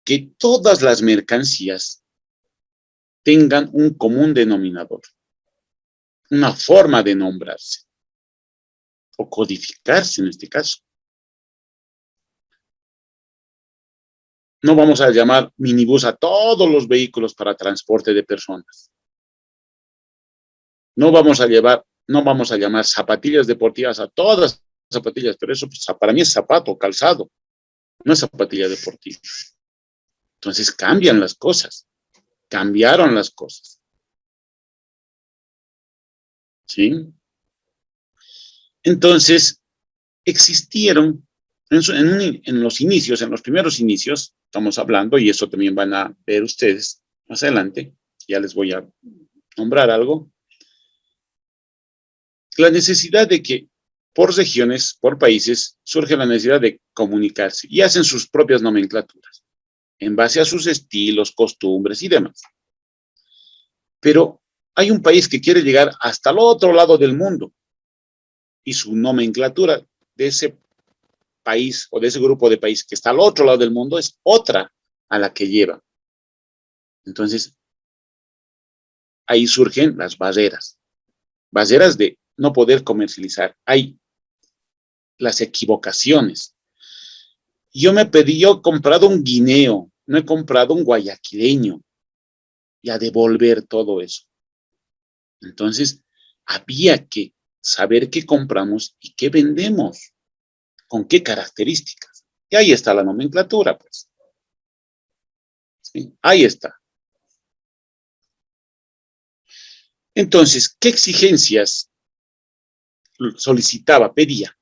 [SPEAKER 1] Que todas las mercancías tengan un común denominador, una forma de nombrarse, o codificarse en este caso. No vamos a llamar minibús a todos los vehículos para transporte de personas. No vamos a llamar zapatillas deportivas a todas las zapatillas, pero eso para mí es zapato, calzado, no es zapatilla deportiva. Entonces cambian las cosas, cambiaron las cosas. ¿Sí? Entonces, existieron en los inicios, en los primeros inicios, estamos hablando, y eso también van a ver ustedes más adelante, ya les voy a nombrar algo, la necesidad de que por regiones, por países, surge la necesidad de comunicarse y hacen sus propias nomenclaturas en base a sus estilos, costumbres y demás. Pero hay un país que quiere llegar hasta el otro lado del mundo y su nomenclatura de ese país o de ese grupo de países que está al otro lado del mundo es otra a la que lleva. Entonces, ahí surgen las barreras de no poder comercializar. Hay las equivocaciones. Yo he comprado un guineo no he comprado un guayaquileño y a devolver todo eso. Entonces, había que saber qué compramos y qué vendemos, con qué características. Y ahí está la nomenclatura, pues. ¿Sí? Ahí está. Entonces, ¿qué exigencias solicitaba, pedía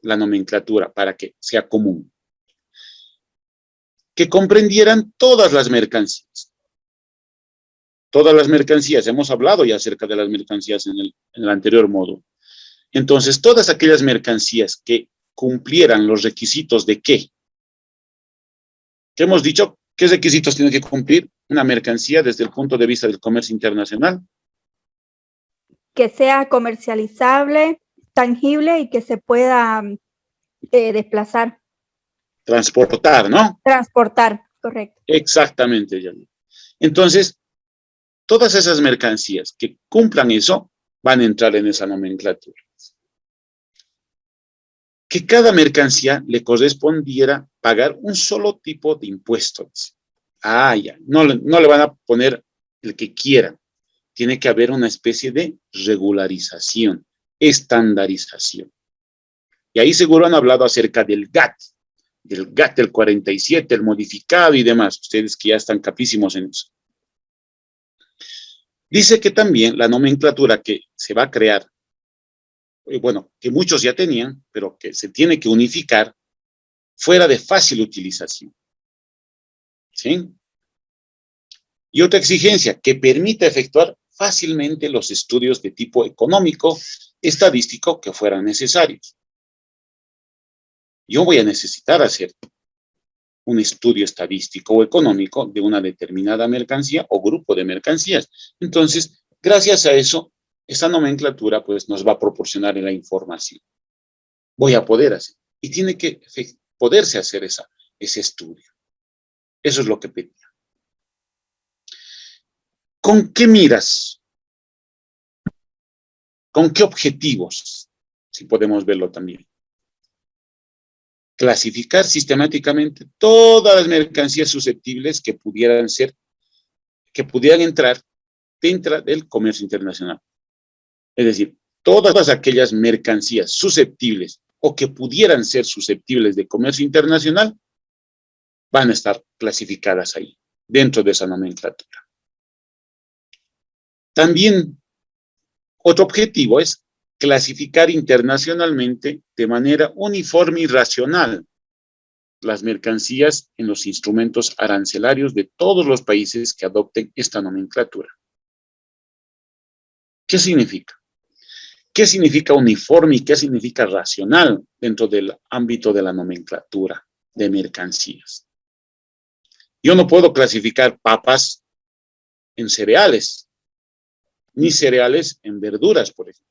[SPEAKER 1] la nomenclatura para que sea común? Que comprendieran todas las mercancías. Todas las mercancías, hemos hablado ya acerca de las mercancías en el anterior módulo. Entonces, todas aquellas mercancías que cumplieran los requisitos de ¿qué? ¿Qué hemos dicho? ¿Qué requisitos tiene que cumplir una mercancía desde el punto de vista del comercio internacional?
[SPEAKER 3] Que sea comercializable, tangible y que se pueda desplazar.
[SPEAKER 1] Transportar, ¿no?
[SPEAKER 3] Transportar, correcto.
[SPEAKER 1] Exactamente, Yanni. Entonces, todas esas mercancías que cumplan eso van a entrar en esa nomenclatura. Que cada mercancía le correspondiera pagar un solo tipo de impuestos. Ah, ya, no le van a poner el que quieran. Tiene que haber una especie de regularización, estandarización. Y ahí seguro han hablado acerca del GATT del 47, el modificado y demás. Ustedes que ya están capísimos en eso. Dice que también la nomenclatura que se va a crear, bueno, que muchos ya tenían, pero que se tiene que unificar, fuera de fácil utilización. ¿Sí? Y otra exigencia, que permita efectuar fácilmente los estudios de tipo económico, estadístico que fueran necesarios. Yo voy a necesitar hacer un estudio estadístico o económico de una determinada mercancía o grupo de mercancías. Entonces, gracias a eso, esa nomenclatura pues nos va a proporcionar la información. Voy a poder hacer. Y tiene que poderse hacer ese estudio. Eso es lo que pedía. ¿Con qué miras? ¿Con qué objetivos? Si podemos verlo también. Clasificar sistemáticamente todas las mercancías susceptibles que pudieran entrar dentro del comercio internacional. Es decir, todas aquellas mercancías susceptibles o que pudieran ser susceptibles de comercio internacional van a estar clasificadas ahí, dentro de esa nomenclatura. También otro objetivo es clasificar internacionalmente de manera uniforme y racional las mercancías en los instrumentos arancelarios de todos los países que adopten esta nomenclatura. ¿Qué significa? ¿Qué significa uniforme y qué significa racional dentro del ámbito de la nomenclatura de mercancías? Yo no puedo clasificar papas en cereales, ni cereales en verduras, por ejemplo.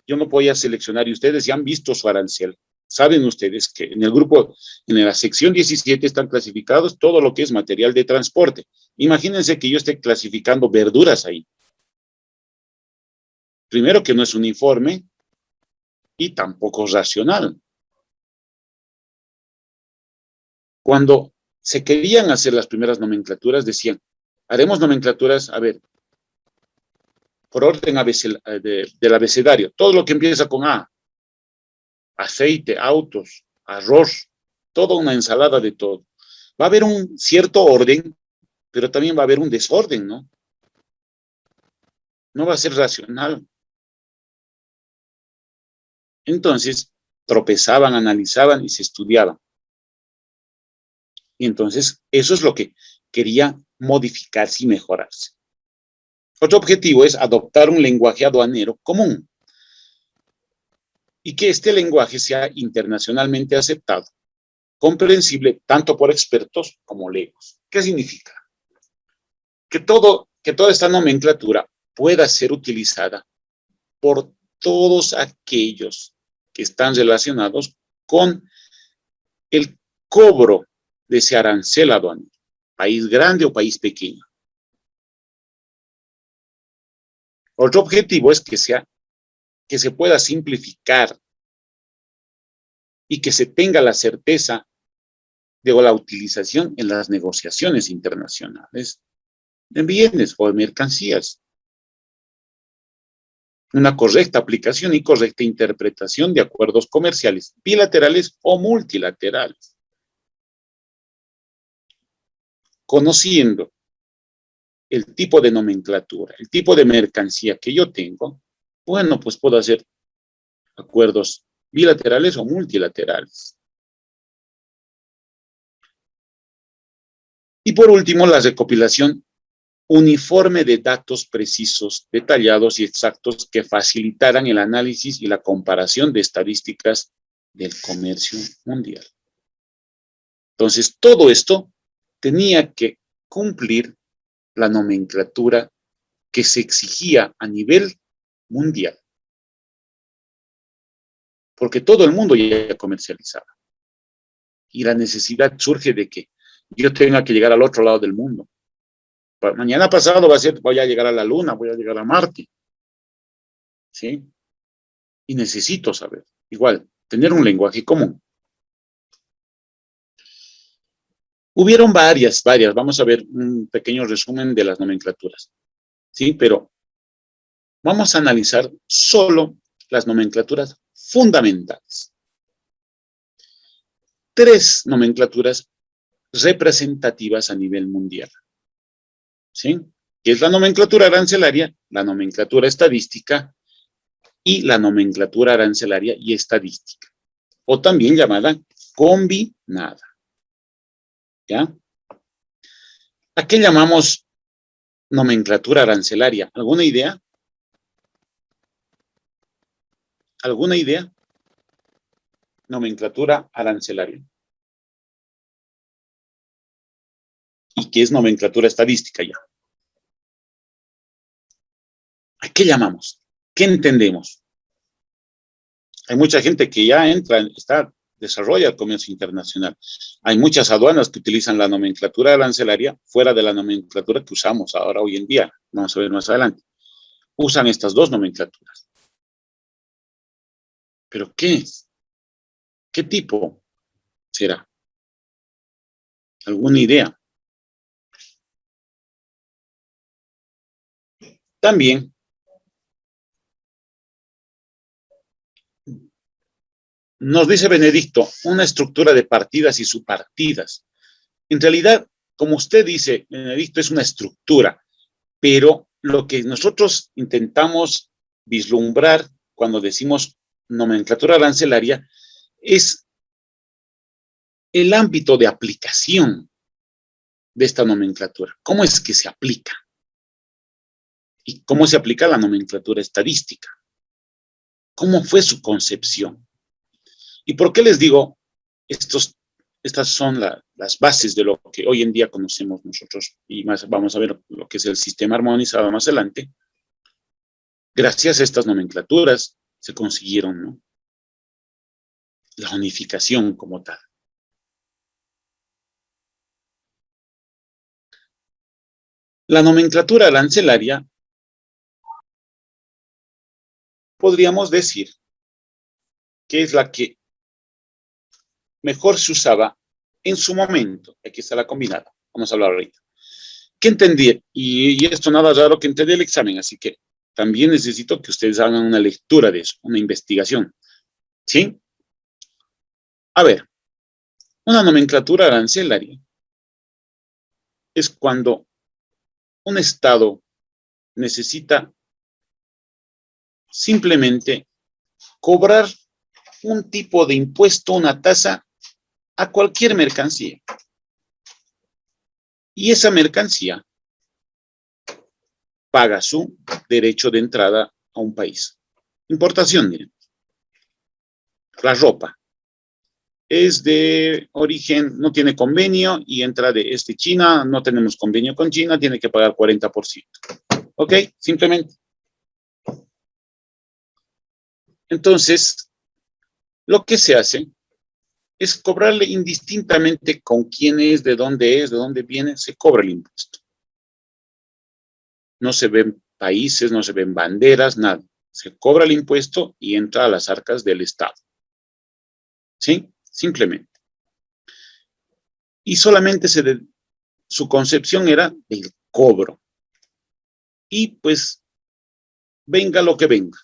[SPEAKER 1] Yo no podía seleccionar, y ustedes ya han visto su arancel. Saben ustedes que en el grupo, en la sección 17 están clasificados todo lo que es material de transporte. Imagínense que yo esté clasificando verduras ahí. Primero que no es uniforme y tampoco racional. Cuando se querían hacer las primeras nomenclaturas, decían, haremos nomenclaturas, a ver, por orden del abecedario, todo lo que empieza con A, aceite, autos, arroz, toda una ensalada de todo. Va a haber un cierto orden, pero también va a haber un desorden, ¿no? No va a ser racional. Entonces, tropezaban, analizaban y se estudiaban. Y entonces, eso es lo que quería modificarse y mejorarse. Otro objetivo es adoptar un lenguaje aduanero común y que este lenguaje sea internacionalmente aceptado, comprensible tanto por expertos como legos. ¿Qué significa? Que toda esta nomenclatura pueda ser utilizada por todos aquellos que están relacionados con el cobro de ese arancel aduanero, país grande o país pequeño. Otro objetivo es que se pueda simplificar y que se tenga la certeza de la utilización en las negociaciones internacionales de bienes o de mercancías. Una correcta aplicación y correcta interpretación de acuerdos comerciales bilaterales o multilaterales. Conociendo el tipo de nomenclatura, el tipo de mercancía que yo tengo, bueno, pues puedo hacer acuerdos bilaterales o multilaterales. Y por último, la recopilación uniforme de datos precisos, detallados y exactos que facilitaran el análisis y la comparación de estadísticas del comercio mundial. Entonces, todo esto tenía que cumplir la nomenclatura que se exigía a nivel mundial. Porque todo el mundo ya comercializaba. Y la necesidad surge de que yo tenga que llegar al otro lado del mundo. Mañana pasado voy a llegar a la Luna, voy a llegar a Marte. ¿Sí? Y necesito saber. Igual, tener un lenguaje común. Hubieron varias. Vamos a ver un pequeño resumen de las nomenclaturas. ¿Sí? Pero vamos a analizar solo las nomenclaturas fundamentales. 3 nomenclaturas representativas a nivel mundial. ¿Sí? Que es la nomenclatura arancelaria, la nomenclatura estadística y la nomenclatura arancelaria y estadística, o también llamada combinada. ¿Ya? ¿A qué llamamos nomenclatura arancelaria? ¿Alguna idea? ¿Alguna idea? Nomenclatura arancelaria. ¿Y qué es nomenclatura estadística ya? ¿A qué llamamos? ¿Qué entendemos? Hay mucha gente que ya desarrolla el comercio internacional. Hay muchas aduanas que utilizan la nomenclatura arancelaria fuera de la nomenclatura que usamos ahora hoy en día. Vamos a ver más adelante. Usan estas 2 nomenclaturas. ¿Pero qué es? ¿Qué tipo será? ¿Alguna idea? También nos dice Benedicto, una estructura de partidas y subpartidas. En realidad, como usted dice, Benedicto, es una estructura, pero lo que nosotros intentamos vislumbrar cuando decimos nomenclatura arancelaria es el ámbito de aplicación de esta nomenclatura. ¿Cómo es que se aplica? ¿Y cómo se aplica la nomenclatura estadística? ¿Cómo fue su concepción? ¿Y por qué les digo estas son las bases de lo que hoy en día conocemos nosotros? Y más vamos a ver lo que es el sistema armonizado más adelante. Gracias a estas nomenclaturas se consiguieron, ¿no?, la unificación como tal. La nomenclatura arancelaria podríamos decir que es la que mejor se usaba en su momento. Aquí está la combinada. Vamos a hablar ahorita. ¿Qué entendí? Y esto nada raro que entendí el examen, así que también necesito que ustedes hagan una lectura de eso, una investigación. ¿Sí? A ver, una nomenclatura arancelaria es cuando un Estado necesita simplemente cobrar un tipo de impuesto, una tasa, a cualquier mercancía. Y esa mercancía paga su derecho de entrada a un país. Importación, miren. La ropa es de origen, no tiene convenio y entra de China, no tenemos convenio con China, tiene que pagar 40%. ¿Ok? Simplemente. Entonces, lo que se hace es cobrarle indistintamente con quién es, de dónde viene, se cobra el impuesto. No se ven países, no se ven banderas, nada. Se cobra el impuesto y entra a las arcas del Estado. ¿Sí? Simplemente. y solamente su concepción era el cobro. Y pues, venga lo que venga.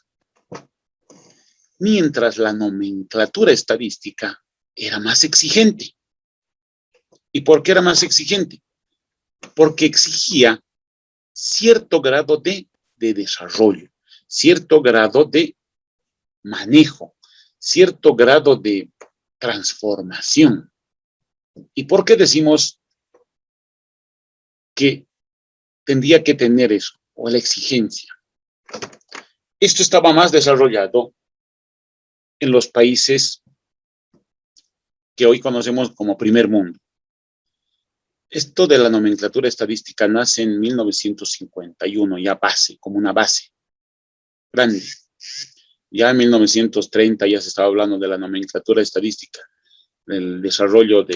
[SPEAKER 1] Mientras la nomenclatura estadística era más exigente. ¿Y por qué era más exigente? Porque exigía cierto grado de desarrollo, cierto grado de manejo, cierto grado de transformación. ¿Y por qué decimos que tendría que tener eso, o la exigencia? Esto estaba más desarrollado en los países que hoy conocemos como primer mundo. Esto de la nomenclatura estadística nace en 1951, ya como una base grande. Ya en 1930 ya se estaba hablando de la nomenclatura estadística, del desarrollo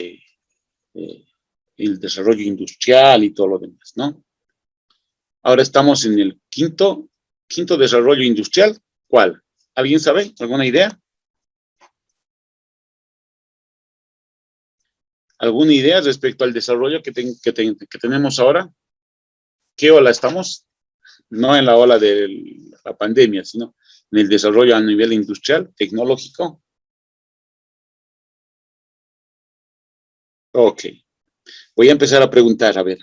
[SPEAKER 1] el desarrollo industrial y todo lo demás, ¿no? Ahora estamos en el quinto desarrollo industrial. ¿Cuál? ¿Alguien sabe? ¿Alguna idea? ¿Alguna idea respecto al desarrollo que tenemos ahora? ¿Qué ola estamos? No en la ola de la pandemia, sino en el desarrollo a nivel industrial, tecnológico. Ok. Voy a empezar a preguntar, a ver,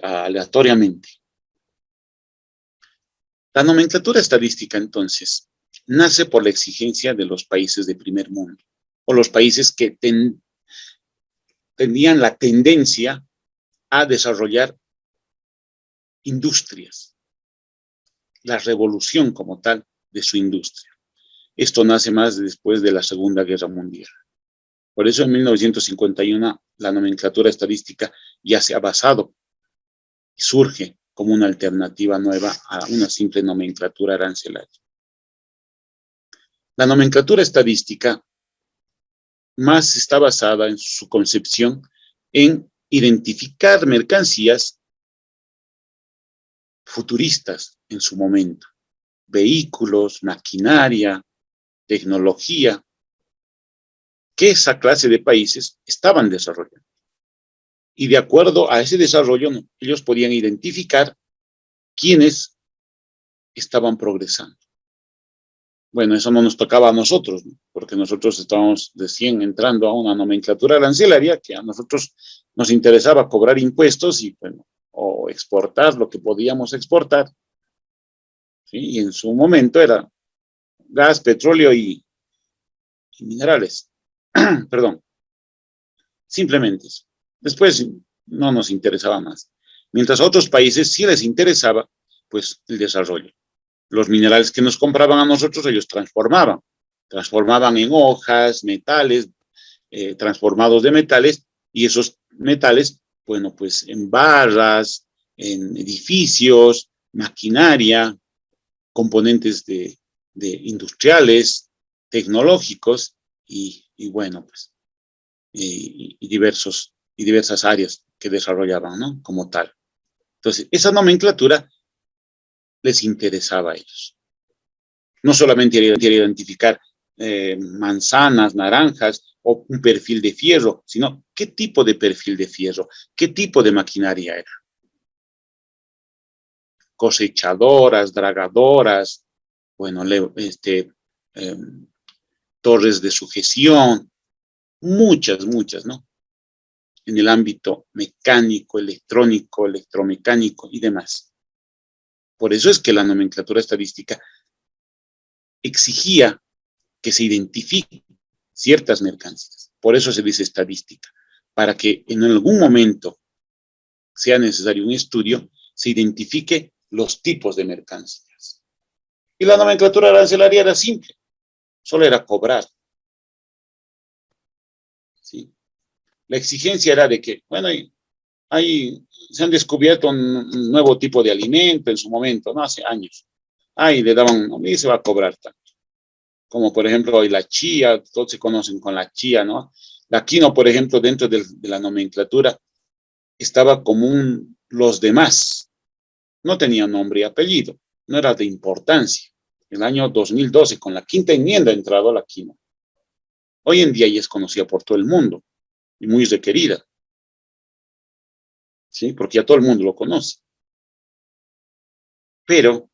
[SPEAKER 1] aleatoriamente. La nomenclatura estadística, entonces, nace por la exigencia de los países de primer mundo, o los países que tenían la tendencia a desarrollar industrias, la revolución como tal de su industria. Esto nace más después de la Segunda Guerra Mundial. Por eso en 1951 la nomenclatura estadística ya se ha basado y surge como una alternativa nueva a una simple nomenclatura arancelaria. La nomenclatura estadística más está basada en su concepción en identificar mercancías futuristas en su momento, vehículos, maquinaria, tecnología, que esa clase de países estaban desarrollando. Y de acuerdo a ese desarrollo, ellos podían identificar quiénes estaban progresando. Bueno, eso no nos tocaba a nosotros, ¿no? Porque nosotros estábamos recién entrando a una nomenclatura arancelaria que a nosotros nos interesaba cobrar impuestos y, bueno, o exportar lo que podíamos exportar. ¿Sí? Y en su momento era gas, petróleo y minerales. Perdón. Simplemente eso. Después no nos interesaba más. Mientras a otros países sí les interesaba, pues, el desarrollo. Los minerales que nos compraban a nosotros, ellos transformaban en hojas, metales, transformados de metales, y esos metales, bueno, pues en barras, en edificios, maquinaria, componentes de industriales, tecnológicos, y bueno, pues, y diversas áreas que desarrollaban, ¿no? Como tal. Entonces, esa nomenclatura les interesaba a ellos. No solamente identificar manzanas, naranjas o un perfil de fierro, sino qué tipo de perfil de fierro, qué tipo de maquinaria era. Cosechadoras, dragadoras, bueno, torres de sujeción, muchas, ¿no? En el ámbito mecánico, electrónico, electromecánico y demás. Por eso es que la nomenclatura estadística exigía que se identifiquen ciertas mercancías. Por eso se dice estadística, para que en algún momento sea necesario un estudio, se identifique los tipos de mercancías. Y la nomenclatura arancelaria era simple, solo era cobrar. ¿Sí? La exigencia era de que, bueno, se han descubierto un nuevo tipo de alimento en su momento, ¿no? Hace años. Le daban, y se va a cobrar tanto. Como por ejemplo hoy la chía, todos se conocen con la chía, ¿no? La quinoa, por ejemplo, dentro de la nomenclatura, estaba como los demás. No tenía nombre y apellido, no era de importancia. En el año 2012, con la quinta enmienda, ha entrado la quinoa. Hoy en día ya es conocida por todo el mundo. y muy requerida, ¿sí? Porque ya todo el mundo lo conoce. Pero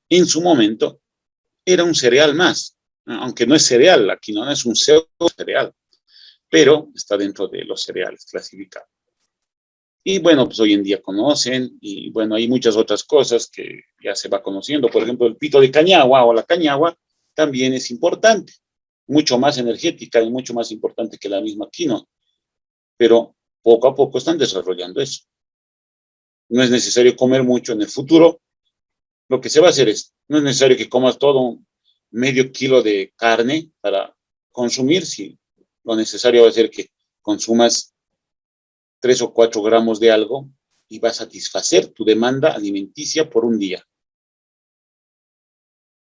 [SPEAKER 1] en su momento era un cereal más, aunque no es cereal, la quinoa es un pseudo cereal, pero está dentro de los cereales clasificados. Y bueno, pues hoy en día conocen, y bueno, hay muchas otras cosas que ya se va conociendo. Por ejemplo, el pito de cañagua o la cañagua también es importante, mucho más energética y mucho más importante que la misma quinoa. Pero poco a poco están desarrollando eso. No es necesario comer mucho en el futuro. Lo que se va a hacer es, no es necesario que comas todo medio kilo de carne para consumir, si lo necesario va a ser que consumas 3 o 4 gramos de algo y va a satisfacer tu demanda alimenticia por un día.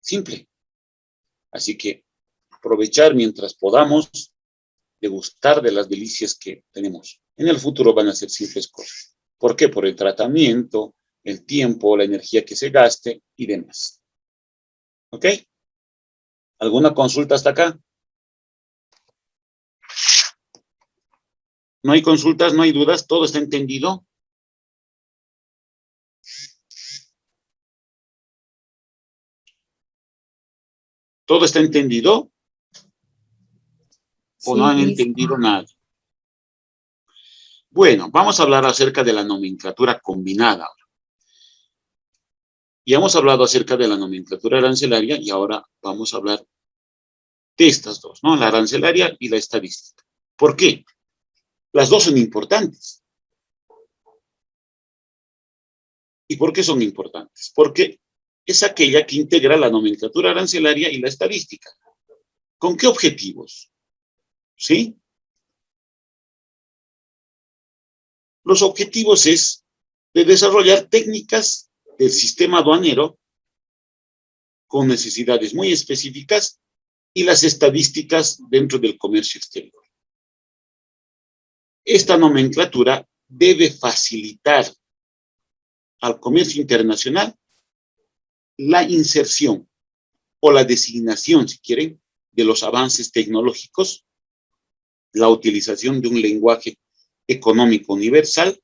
[SPEAKER 1] Simple. Así que aprovechar mientras podamos, degustar de las delicias que tenemos. En el futuro van a ser simples cosas. ¿Por qué? Por el tratamiento, el tiempo, la energía que se gaste y demás. ¿Ok? ¿Alguna consulta hasta acá? ¿No hay consultas, no hay dudas? ¿Todo está entendido? ¿Todo está entendido? ¿O no han entendido nada? Bueno, vamos a hablar acerca de la nomenclatura combinada. Ya hemos hablado acerca de la nomenclatura arancelaria y ahora vamos a hablar de estas dos, ¿no? La arancelaria y la estadística. ¿Por qué? Las dos son importantes. ¿Y por qué son importantes? Porque es aquella que integra la nomenclatura arancelaria y la estadística. ¿Con qué objetivos? ¿Sí? Los objetivos es de desarrollar técnicas del sistema aduanero con necesidades muy específicas y las estadísticas dentro del comercio exterior. Esta nomenclatura debe facilitar al comercio internacional la inserción o la designación, si quieren, de los avances tecnológicos, la utilización de un lenguaje económico universal,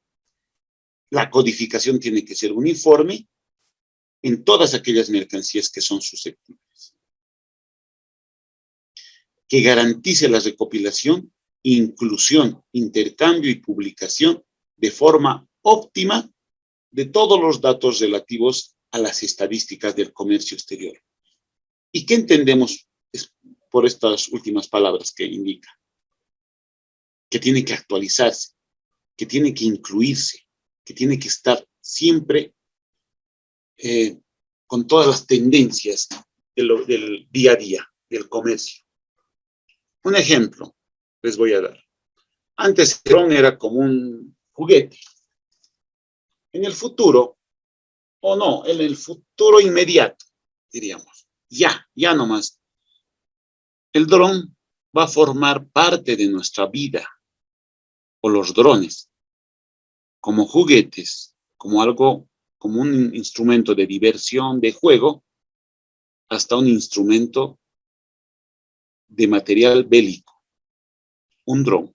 [SPEAKER 1] la codificación tiene que ser uniforme en todas aquellas mercancías que son susceptibles, que garantice la recopilación, inclusión, intercambio y publicación de forma óptima de todos los datos relativos a las estadísticas del comercio exterior. ¿Y qué entendemos por estas últimas palabras que indica? Que tiene que actualizarse, que tiene que incluirse, que tiene que estar siempre con todas las tendencias del día a día, del comercio. Un ejemplo les voy a dar. Antes el dron era como un juguete. En el futuro, o no, en el futuro inmediato, diríamos, ya nomás, el dron va a formar parte de nuestra vida, o los drones, como juguetes, como algo, como un instrumento de diversión, de juego, hasta un instrumento de material bélico, un dron.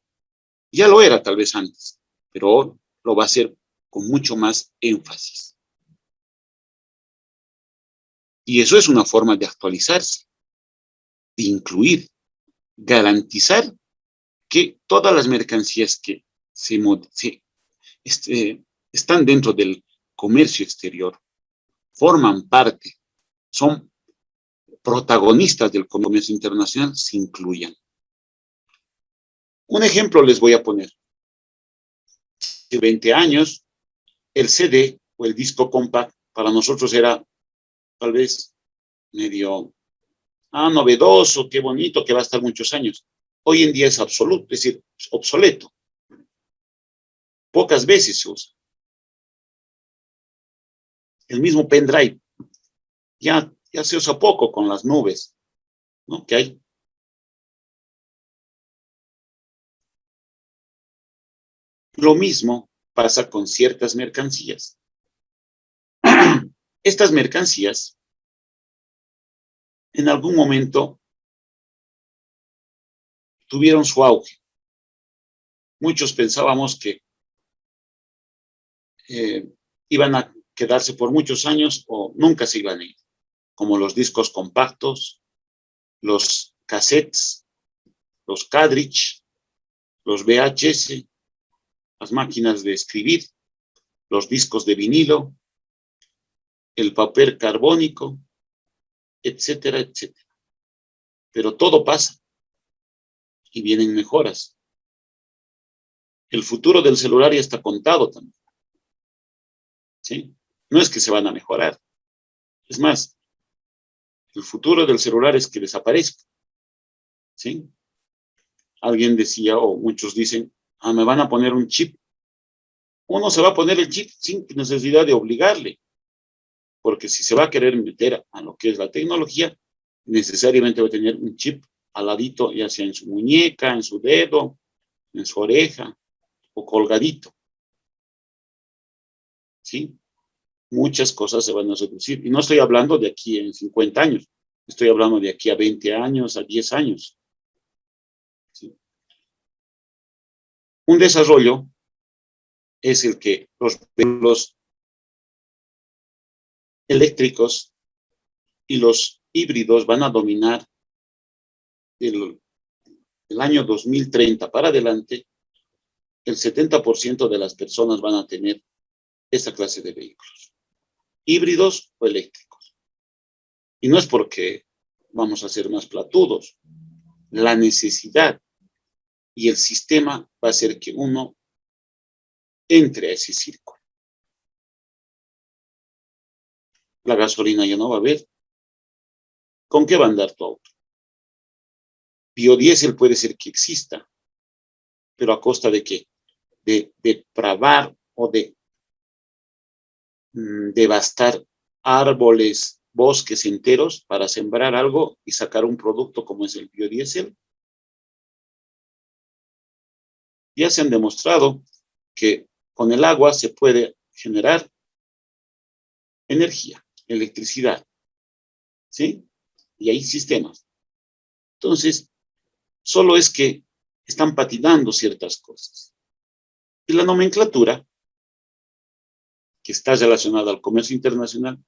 [SPEAKER 1] Ya lo era tal vez antes, pero lo va a hacer con mucho más énfasis. Y eso es una forma de actualizarse, de incluir, garantizar que todas las mercancías que están dentro del comercio exterior forman parte, son protagonistas del comercio internacional, se incluyan. Un ejemplo les voy a poner. Hace 20 años, el CD o el disco compact para nosotros era tal vez medio novedoso, qué bonito, que va a estar muchos años. Hoy en día es absoluto, es decir, obsoleto. Pocas veces se usa. El mismo pendrive ya se usa poco con las nubes, ¿no? Que hay. Lo mismo pasa con ciertas mercancías. Estas mercancías en algún momento tuvieron su auge. muchos pensábamos que iban a quedarse por muchos años o nunca se iban a ir, como los discos compactos, los cassettes, los cartridge, los VHS, las máquinas de escribir, los discos de vinilo, el papel carbónico, etcétera, etcétera. Pero todo pasa y vienen mejoras. El futuro del celular ya está contado también. ¿Sí? No es que se van a mejorar. Es más, el futuro del celular es que desaparezca. ¿Sí? Alguien decía, o muchos dicen, me van a poner un chip. Uno se va a poner el chip sin necesidad de obligarle. Porque si se va a querer meter a lo que es la tecnología, necesariamente va a tener un chip al ladito, ya sea en su muñeca, en su dedo, en su oreja, o colgadito. ¿Sí? Muchas cosas se van a reducir. Y no estoy hablando de aquí en 50 años. Estoy hablando de aquí a 20 años, a 10 años. ¿Sí? Un desarrollo es el que los vehículos eléctricos y los híbridos van a dominar el año 2030 para adelante. El 70% de las personas van a tener esta clase de vehículos, híbridos o eléctricos. Y no es porque vamos a ser más platudos. La necesidad y el sistema va a hacer que uno entre a ese círculo. La gasolina ya no va a haber. ¿Con qué va a andar tu auto? Biodiesel puede ser que exista, pero ¿a costa de qué? De depravar o de devastar árboles, bosques enteros para sembrar algo y sacar un producto como es el biodiesel. Ya se han demostrado que con el agua se puede generar energía, electricidad, ¿sí? Y hay sistemas. Entonces, solo es que están patinando ciertas cosas. Y la nomenclatura, que está relacionada al comercio internacional,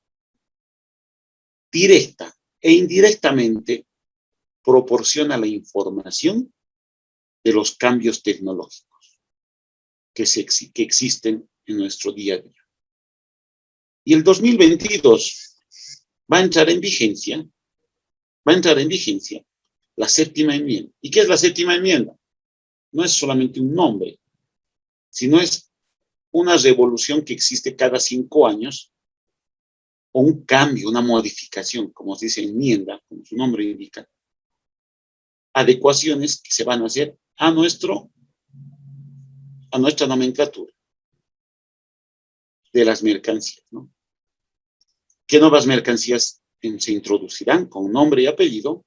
[SPEAKER 1] directa e indirectamente proporciona la información de los cambios tecnológicos que existen en nuestro día a día. Y el 2022 va a entrar en vigencia la séptima enmienda. ¿Y qué es la séptima enmienda? No es solamente un nombre, sino es una revolución que existe cada 5 años, o un cambio, una modificación, como se dice enmienda, como su nombre indica, adecuaciones que se van a hacer a nuestra nomenclatura de las mercancías, ¿no? ¿Qué nuevas mercancías se introducirán con nombre y apellido?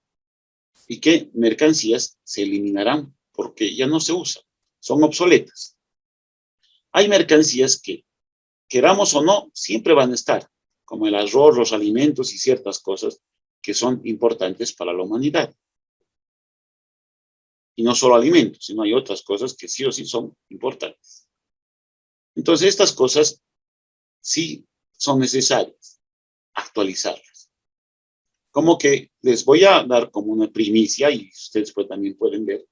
[SPEAKER 1] ¿Y qué mercancías se eliminarán porque ya no se usan? Son obsoletas. Hay mercancías que, queramos o no, siempre van a estar, como el arroz, los alimentos y ciertas cosas que son importantes para la humanidad. Y no solo alimentos, sino hay otras cosas que sí o sí son importantes. Entonces, estas cosas sí son necesarias actualizarlas. Como que les voy a dar como una primicia, y ustedes también pueden ver.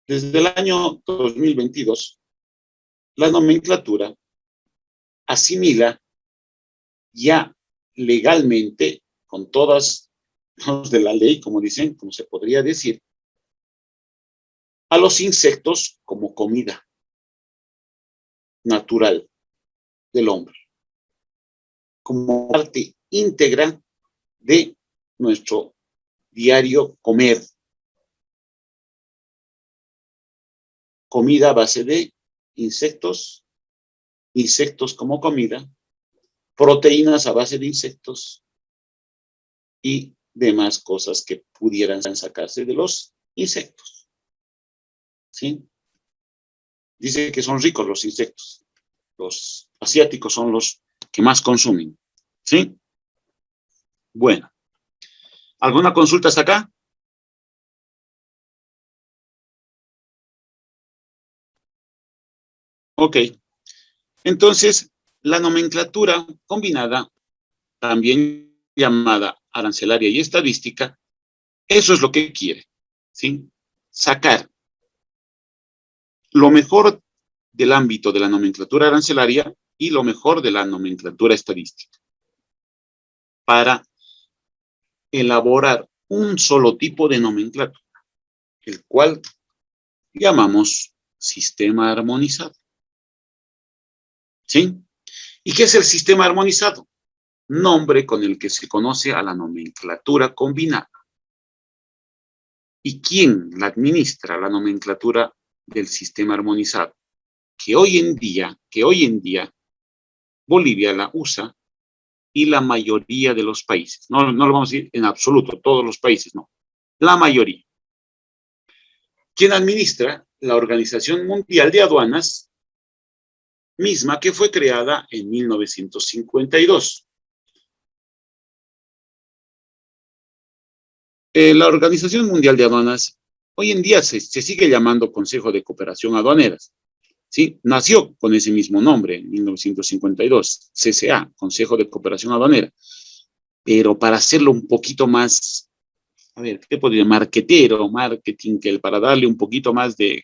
[SPEAKER 1] Desde el año 2022, la nomenclatura asimila ya legalmente, con todas los de la ley, como dicen, como se podría decir, a los insectos como comida natural del hombre, como parte íntegra de nuestro diario comer. Comida a base de insectos, insectos como comida, proteínas a base de insectos y demás cosas que pudieran sacarse de los insectos. ¿Sí? Dice que son ricos los insectos. Los asiáticos son los que más consumen. ¿Sí? Bueno. ¿Alguna consulta hasta acá? Ok. Entonces, la nomenclatura combinada, también llamada arancelaria y estadística, eso es lo que quiere, ¿sí? Sacar lo mejor del ámbito de la nomenclatura arancelaria y lo mejor de la nomenclatura estadística para elaborar un solo tipo de nomenclatura, el cual llamamos sistema armonizado. ¿Sí? ¿Y qué es el sistema armonizado? Nombre con el que se conoce a la nomenclatura combinada. ¿Y quién la administra, la nomenclatura del sistema armonizado? Que hoy en día, Bolivia la usa y la mayoría de los países. No lo vamos a decir en absoluto, todos los países, no. La mayoría. ¿Quién administra? La Organización Mundial de Aduanas, misma que fue creada en 1952. La Organización Mundial de Aduanas hoy en día se sigue llamando Consejo de Cooperación Aduaneras. ¿Sí? Nació con ese mismo nombre en 1952, CCA, Consejo de Cooperación Aduanera. Pero para hacerlo un poquito más, a ver, ¿qué podría? Marketing, para darle un poquito más de...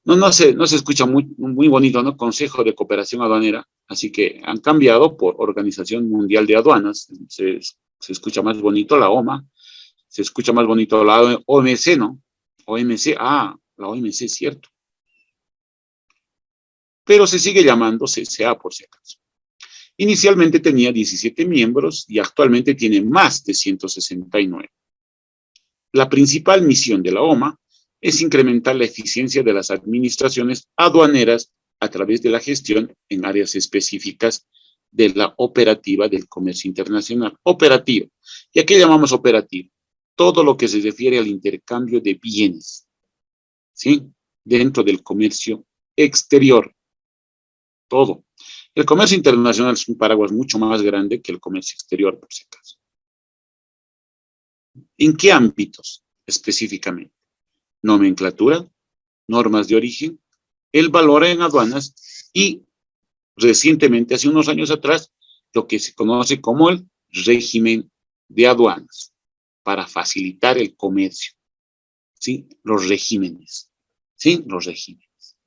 [SPEAKER 1] No se escucha muy bonito, ¿no? Consejo de Cooperación Aduanera. Así que han cambiado por Organización Mundial de Aduanas. Se escucha más bonito la OMA. Se escucha más bonito la OMC, ¿no? OMC, la OMC es cierto. Pero se sigue llamando CCA por si acaso. Inicialmente tenía 17 miembros y actualmente tiene más de 169. La principal misión de la OMA es incrementar la eficiencia de las administraciones aduaneras a través de la gestión en áreas específicas de la operativa del comercio internacional. Operativa. ¿Y a qué llamamos operativa? Todo lo que se refiere al intercambio de bienes, ¿sí? Dentro del comercio exterior. Todo. El comercio internacional es un paraguas mucho más grande que el comercio exterior, por si acaso. ¿En qué ámbitos específicamente? Nomenclatura, normas de origen, el valor en aduanas y recientemente, hace unos años atrás, lo que se conoce como el régimen de aduanas para facilitar el comercio. ¿Sí? Los regímenes. ¿Sí? Los regímenes.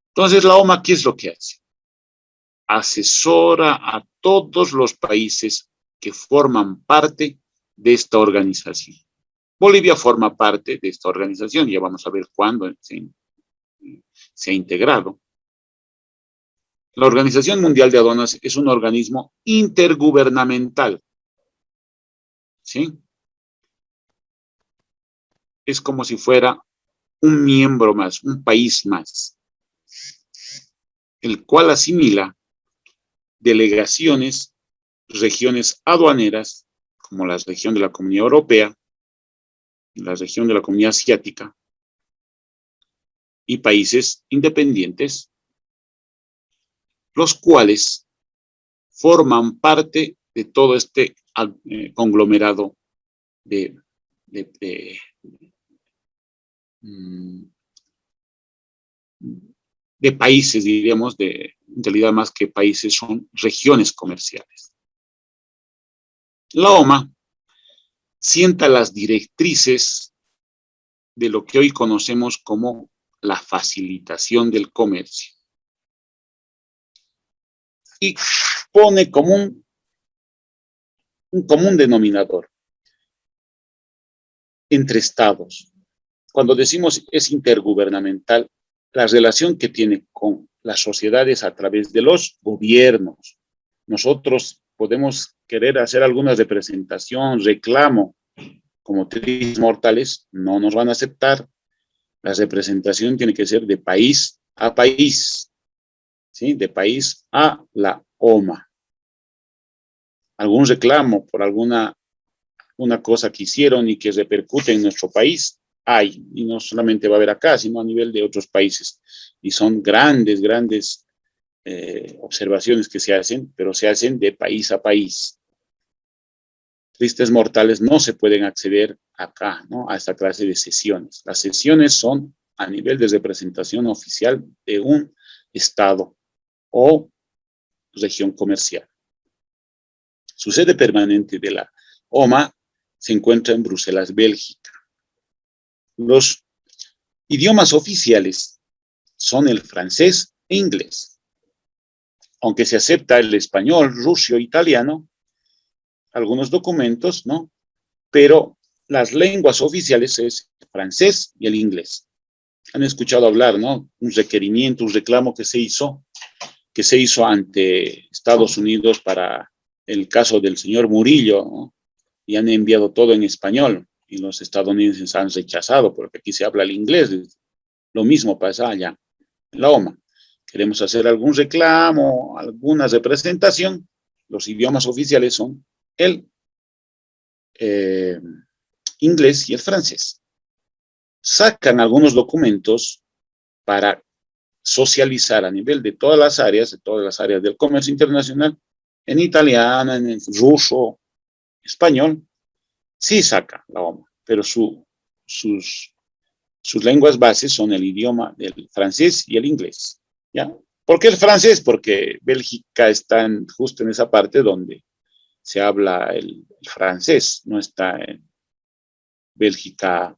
[SPEAKER 1] Entonces, la OMA, ¿qué es lo que hace? Asesora a todos los países que forman parte de esta organización. Bolivia forma parte de esta organización, ya vamos a ver cuándo se ha integrado. La Organización Mundial de Aduanas es un organismo intergubernamental. ¿Sí? Es como si fuera un miembro más, un país más, el cual asimila delegaciones, regiones aduaneras, como la región de la Comunidad Europea, la región de la Comunidad Asiática, y países independientes, los cuales forman parte de todo este conglomerado de países, diríamos, en realidad más que países, son regiones comerciales. La OMA sienta las directrices de lo que hoy conocemos como la facilitación del comercio. Y pone como un común denominador entre estados. Cuando decimos es intergubernamental, la relación que tiene con las sociedades a través de los gobiernos. Nosotros podemos querer hacer alguna representación, reclamo, como tristes mortales, no nos van a aceptar. La representación tiene que ser de país a país, ¿sí? De país a la OMA. Algún reclamo por una cosa que hicieron y que repercute en nuestro país, hay, y no solamente va a haber acá, sino a nivel de otros países. Y son grandes observaciones que se hacen, pero se hacen de país a país. Tristes mortales no se pueden acceder acá, ¿no? A esta clase de sesiones. Las sesiones son a nivel de representación oficial de un estado o región comercial. Su sede permanente de la OMA se encuentra en Bruselas, Bélgica. Los idiomas oficiales son el francés e inglés. Aunque se acepta el español, ruso, italiano, algunos documentos, ¿no? Pero las lenguas oficiales es el francés y el inglés. Han escuchado hablar, ¿no? Un requerimiento, un reclamo que se hizo ante Estados Unidos para el caso del señor Murillo, ¿no? Y han enviado todo en español, y los estadounidenses han rechazado, porque aquí se habla el inglés. Lo mismo pasa allá en la OMA. Queremos hacer algún reclamo, alguna representación, los idiomas oficiales son el inglés y el francés. Sacan algunos documentos para socializar a nivel de todas las áreas del comercio internacional, en italiano, en ruso, español, sí saca la OMA, pero sus lenguas bases son el idioma del francés y el inglés, ¿ya? ¿Por qué el francés? Porque Bélgica está justo en esa parte donde se habla el francés, no está en Bélgica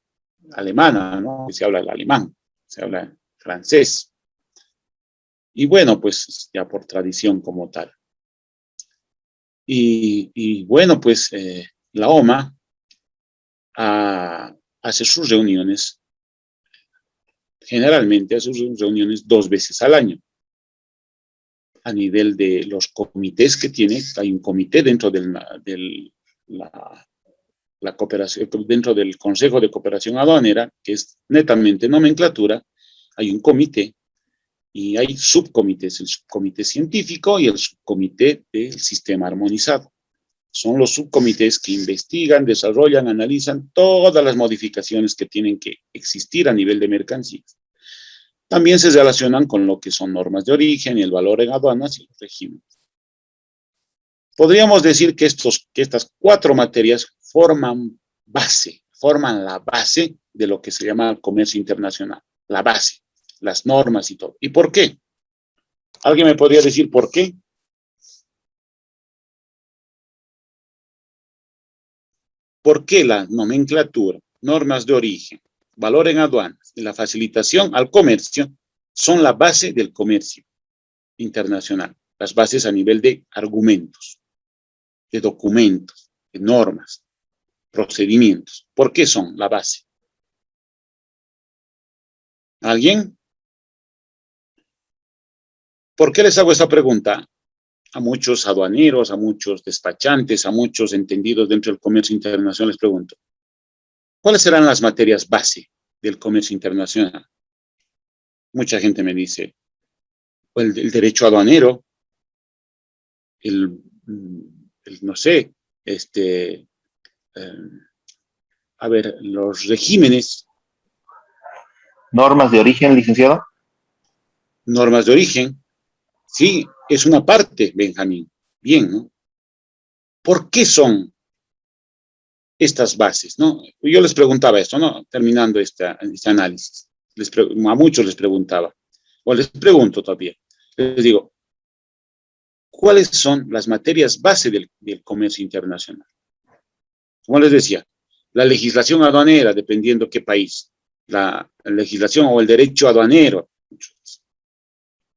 [SPEAKER 1] alemana, ¿no? Se habla el alemán, se habla francés. Y bueno, pues ya por tradición como tal. Y bueno, pues la OMA hace sus reuniones, generalmente hace sus reuniones 2 veces al año. A nivel de los comités que tiene, hay un comité dentro de la cooperación, dentro del Consejo de Cooperación Aduanera, que es netamente nomenclatura, hay un comité y hay subcomités, el subcomité científico y el subcomité del sistema armonizado. Son los subcomités que investigan, desarrollan, analizan todas las modificaciones que tienen que existir a nivel de mercancías. También se relacionan con lo que son normas de origen y el valor en aduanas y los regímenes. Podríamos decir que estas 4 materias forman la base de lo que se llama el comercio internacional, la base, las normas y todo. ¿Y por qué? ¿Alguien me podría decir por qué? ¿Por qué la nomenclatura, normas de origen, valor en aduanas y la facilitación al comercio son la base del comercio internacional? Las bases a nivel de argumentos, de documentos, de normas, procedimientos. ¿Por qué son la base? ¿Alguien? ¿Por qué les hago esta pregunta? A muchos aduaneros, a muchos despachantes, a muchos entendidos dentro del comercio internacional les pregunto, ¿cuáles serán las materias base del comercio internacional? Mucha gente me dice, el derecho aduanero, no sé, a ver, los regímenes.
[SPEAKER 11] ¿Normas de origen, licenciado?
[SPEAKER 1] Normas de origen, sí, es una parte, Benjamín. Bien, ¿no? ¿Por qué son estas bases, no? Yo les preguntaba esto, ¿no? Terminando este análisis. A muchos les preguntaba, o les pregunto todavía. Les digo, ¿cuáles son las materias base del comercio internacional? Como les decía, la legislación aduanera, dependiendo qué país, la legislación o el derecho aduanero,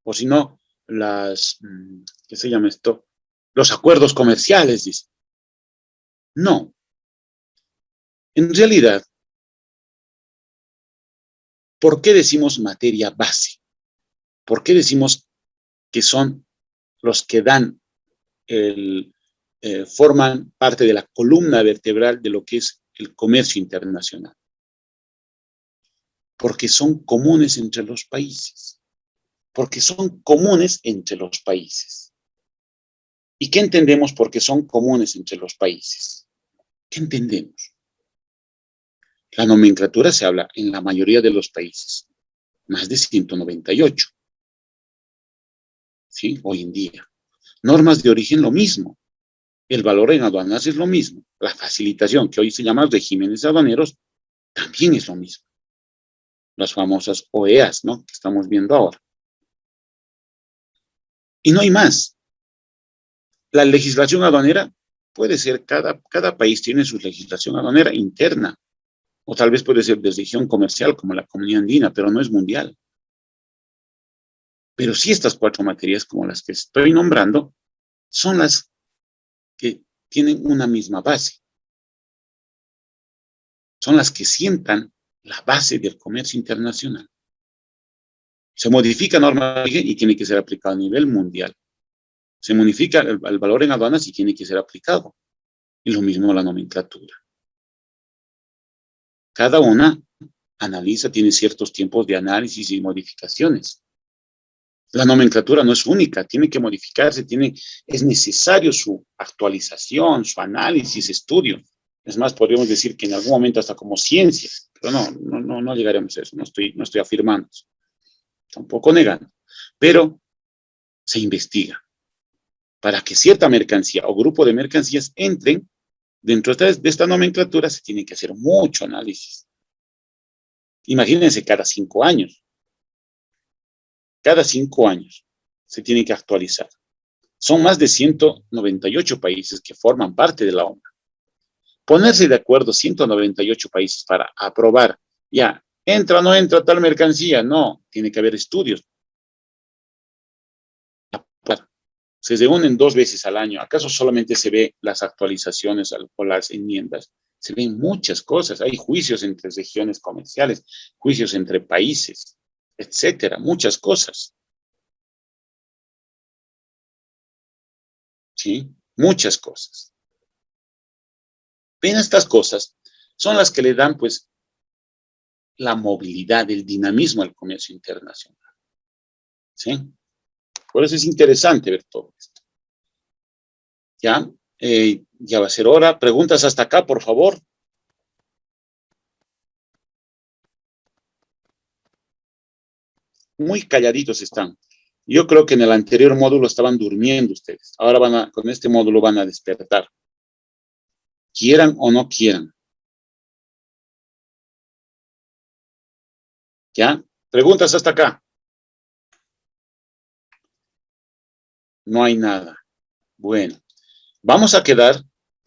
[SPEAKER 1] o si no, ¿qué se llama esto? Los acuerdos comerciales, dice. No. En realidad, ¿por qué decimos materia base? ¿Por qué decimos que son los que dan forman parte de la columna vertebral de lo que es el comercio internacional? Porque son comunes entre los países. Porque son comunes entre los países. ¿Y qué entendemos porque son comunes entre los países? ¿Qué entendemos? La nomenclatura se habla en la mayoría de los países, más de 198. ¿Sí? Hoy en día. Normas de origen, lo mismo. El valor en aduanas es lo mismo. La facilitación, que hoy se llama regímenes aduaneros, también es lo mismo. Las famosas OEAs, ¿no? Que estamos viendo ahora. Y no hay más. La legislación aduanera puede ser, cada país tiene su legislación aduanera interna, o tal vez puede ser de región comercial como la Comunidad Andina, pero no es mundial. Pero sí estas 4 materias, como las que estoy nombrando, son las que tienen una misma base. Son las que sientan la base del comercio internacional. Se modifica norma y tiene que ser aplicado a nivel mundial. Se modifica el valor en aduanas y tiene que ser aplicado. Y lo mismo la nomenclatura. Cada una analiza, tiene ciertos tiempos de análisis y modificaciones. La nomenclatura no es única, tiene que modificarse, es necesario su actualización, su análisis, estudio. Es más, podríamos decir que en algún momento hasta como ciencia, pero no llegaremos a eso, no estoy afirmando eso, tampoco negando, pero se investiga para que cierta mercancía o grupo de mercancías entren dentro de esta nomenclatura. Se tiene que hacer mucho análisis. Imagínense, cada 5 años. Cada 5 años se tiene que actualizar. Son más de 198 países que forman parte de la OMA. Ponerse de acuerdo 198 países para aprobar, ya, entra o no entra tal mercancía, no, tiene que haber estudios. Se reúnen 2 veces al año. ¿Acaso solamente se ve las actualizaciones o las enmiendas? Se ven muchas cosas. Hay juicios entre regiones comerciales, juicios entre países, etcétera, muchas cosas. ¿Sí? Muchas cosas. Ven, estas cosas son las que le dan, pues, la movilidad, el dinamismo al comercio internacional. ¿Sí? Por eso es interesante ver todo esto. ¿Ya? Ya va a ser hora. Preguntas hasta acá, por favor. Muy calladitos están. Yo creo que en el anterior módulo estaban durmiendo ustedes. Ahora con este módulo van a despertar. Quieran o no quieran. ¿Ya? Preguntas hasta acá. No hay nada. Bueno, vamos a quedar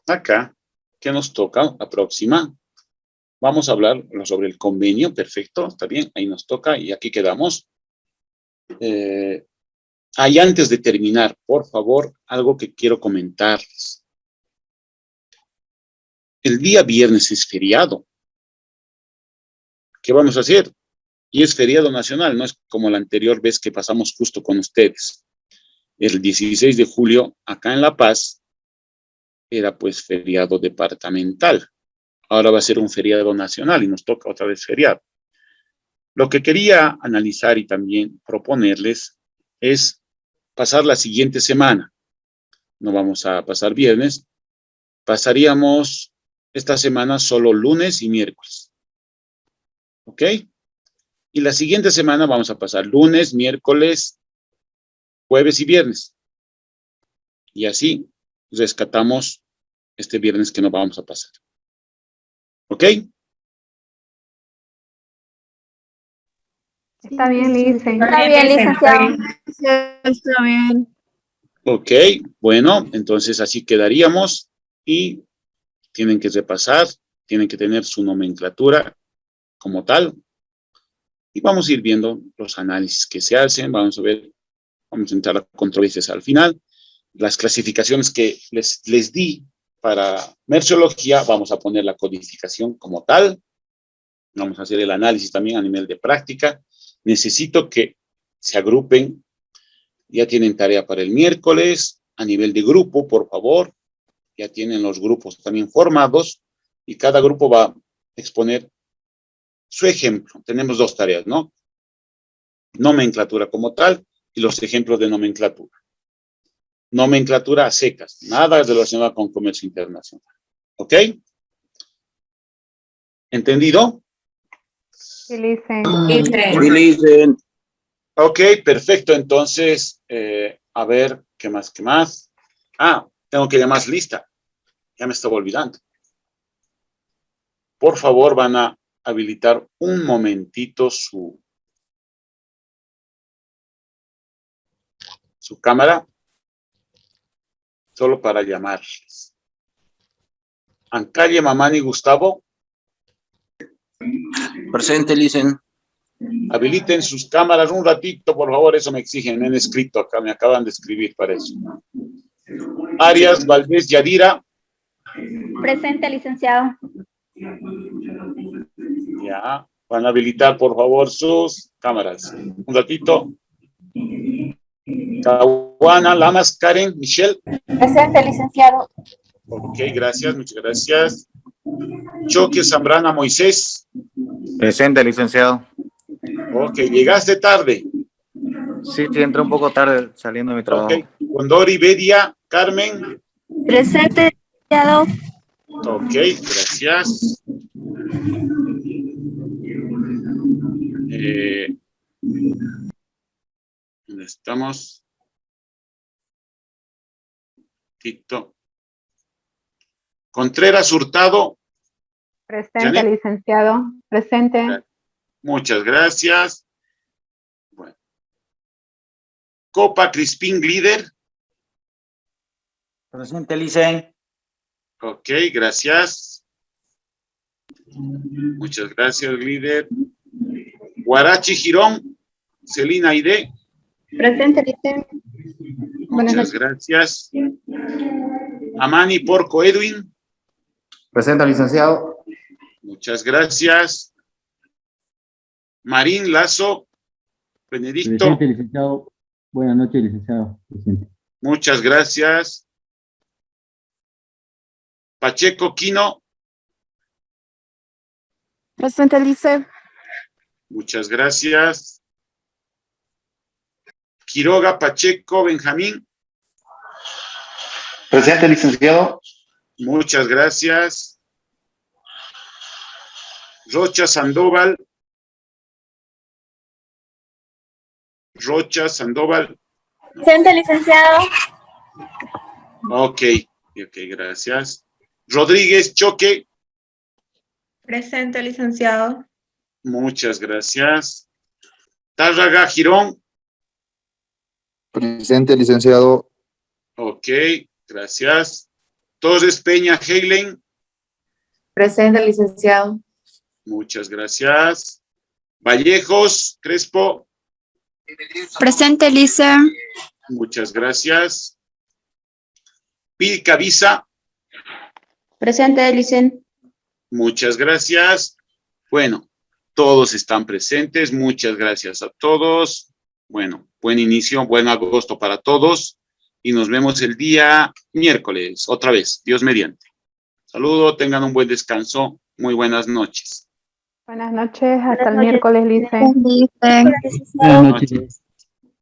[SPEAKER 1] acá, que nos toca la próxima. Vamos a hablar sobre el convenio. Perfecto, está bien, ahí nos toca y aquí quedamos. Y antes de terminar, por favor, algo que quiero comentarles. El día viernes es feriado. ¿Qué vamos a hacer? Y es feriado nacional, no es como la anterior vez que pasamos justo con ustedes. El 16 de julio, acá en La Paz, era pues feriado departamental. Ahora va a ser un feriado nacional y nos toca otra vez feriado. Lo que quería analizar y también proponerles es pasar la siguiente semana. No vamos a pasar viernes. Pasaríamos esta semana solo lunes y miércoles. ¿Ok? Y la siguiente semana vamos a pasar lunes, miércoles, jueves y viernes. Y así rescatamos este viernes que no vamos a pasar. ¿Ok?
[SPEAKER 2] Está bien, Licen.
[SPEAKER 3] Está bien, licenciado.
[SPEAKER 10] Está bien.
[SPEAKER 1] Ok, bueno, entonces así quedaríamos y tienen que repasar, tienen que tener su nomenclatura como tal y vamos a ir viendo los análisis que se hacen, vamos a entrar a controversias al final, las clasificaciones que les di para merciología, vamos a poner la codificación como tal, vamos a hacer el análisis también a nivel de práctica. Necesito que se agrupen. Ya tienen tarea para el miércoles, a nivel de grupo, por favor. Ya tienen los grupos también formados y cada grupo va a exponer su ejemplo. Tenemos 2 tareas, ¿no? Nomenclatura como tal y los ejemplos de nomenclatura. Nomenclatura a secas, nada relacionado con comercio internacional. ¿Ok? ¿Entendido?
[SPEAKER 2] Sí, Licen.
[SPEAKER 11] Licen.
[SPEAKER 1] Ok, perfecto. Entonces, a ver, ¿qué más? Ah, tengo que llamar lista. Ya me estaba olvidando. Por favor, van a habilitar un momentito su su cámara, solo para llamarles. Ancalle Mamani Gustavo.
[SPEAKER 4] Presente, Licen.
[SPEAKER 1] Habiliten sus cámaras un ratito, por favor, eso me exigen, me han escrito acá, me acaban de escribir para eso. Arias Valdés Yadira.
[SPEAKER 3] Presente, licenciado.
[SPEAKER 1] Ya, van a habilitar, por favor, sus cámaras. Un ratito. Caguana Lamas Karen Michelle.
[SPEAKER 5] Presente, licenciado.
[SPEAKER 1] Ok, gracias, muchas gracias. Choque Zambrana Moisés.
[SPEAKER 12] Presente, licenciado.
[SPEAKER 1] Ok, llegaste tarde.
[SPEAKER 12] Sí, entré un poco tarde saliendo de mi trabajo.
[SPEAKER 1] Ok, Condori Bedia Carmen.
[SPEAKER 5] Presente, licenciado.
[SPEAKER 1] Ok, gracias. ¿Dónde estamos? Tito. Contreras Hurtado.
[SPEAKER 2] Presente,
[SPEAKER 1] Janet.
[SPEAKER 2] licenciado. Presente.
[SPEAKER 1] Muchas gracias. Bueno. Copa Crispín Glider.
[SPEAKER 7] Presente, Licen.
[SPEAKER 1] Ok, gracias. Muchas gracias, Glider. Guarachi Girón. Celina Aide.
[SPEAKER 5] Presente, licenciado.
[SPEAKER 1] Muchas gracias. Amani Porco Edwin.
[SPEAKER 12] Presente, licenciado.
[SPEAKER 1] Muchas gracias. Marín Lazo Benedicto.
[SPEAKER 8] Presente, licenciado. Buenas noches, licenciado. Presente.
[SPEAKER 1] Muchas gracias. Pacheco Quino.
[SPEAKER 10] Presente, Lice.
[SPEAKER 1] Muchas gracias. Quiroga Pacheco Benjamín.
[SPEAKER 12] Presente, licenciado.
[SPEAKER 1] Muchas gracias. Rocha Sandoval. Rocha Sandoval.
[SPEAKER 5] Presente, licenciado.
[SPEAKER 1] Ok, gracias. Rodríguez Choque.
[SPEAKER 9] Presente, licenciado.
[SPEAKER 1] Muchas gracias. Tárraga Girón.
[SPEAKER 12] Presente, licenciado.
[SPEAKER 1] Ok, gracias. Torres Peña Heilen.
[SPEAKER 9] Presente, licenciado.
[SPEAKER 1] Muchas gracias. Vallejos Crespo.
[SPEAKER 10] Presente, Lice.
[SPEAKER 1] Muchas gracias. Pilca Visa.
[SPEAKER 5] Presente, Licen.
[SPEAKER 1] Muchas gracias. Bueno, todos están presentes. Muchas gracias a todos. Bueno, buen inicio, buen agosto para todos. Y nos vemos el día miércoles, otra vez, Dios mediante. Saludo, tengan un buen descanso. Muy buenas noches.
[SPEAKER 2] Buenas noches, hasta el miércoles, Lice.
[SPEAKER 8] Buenas noches.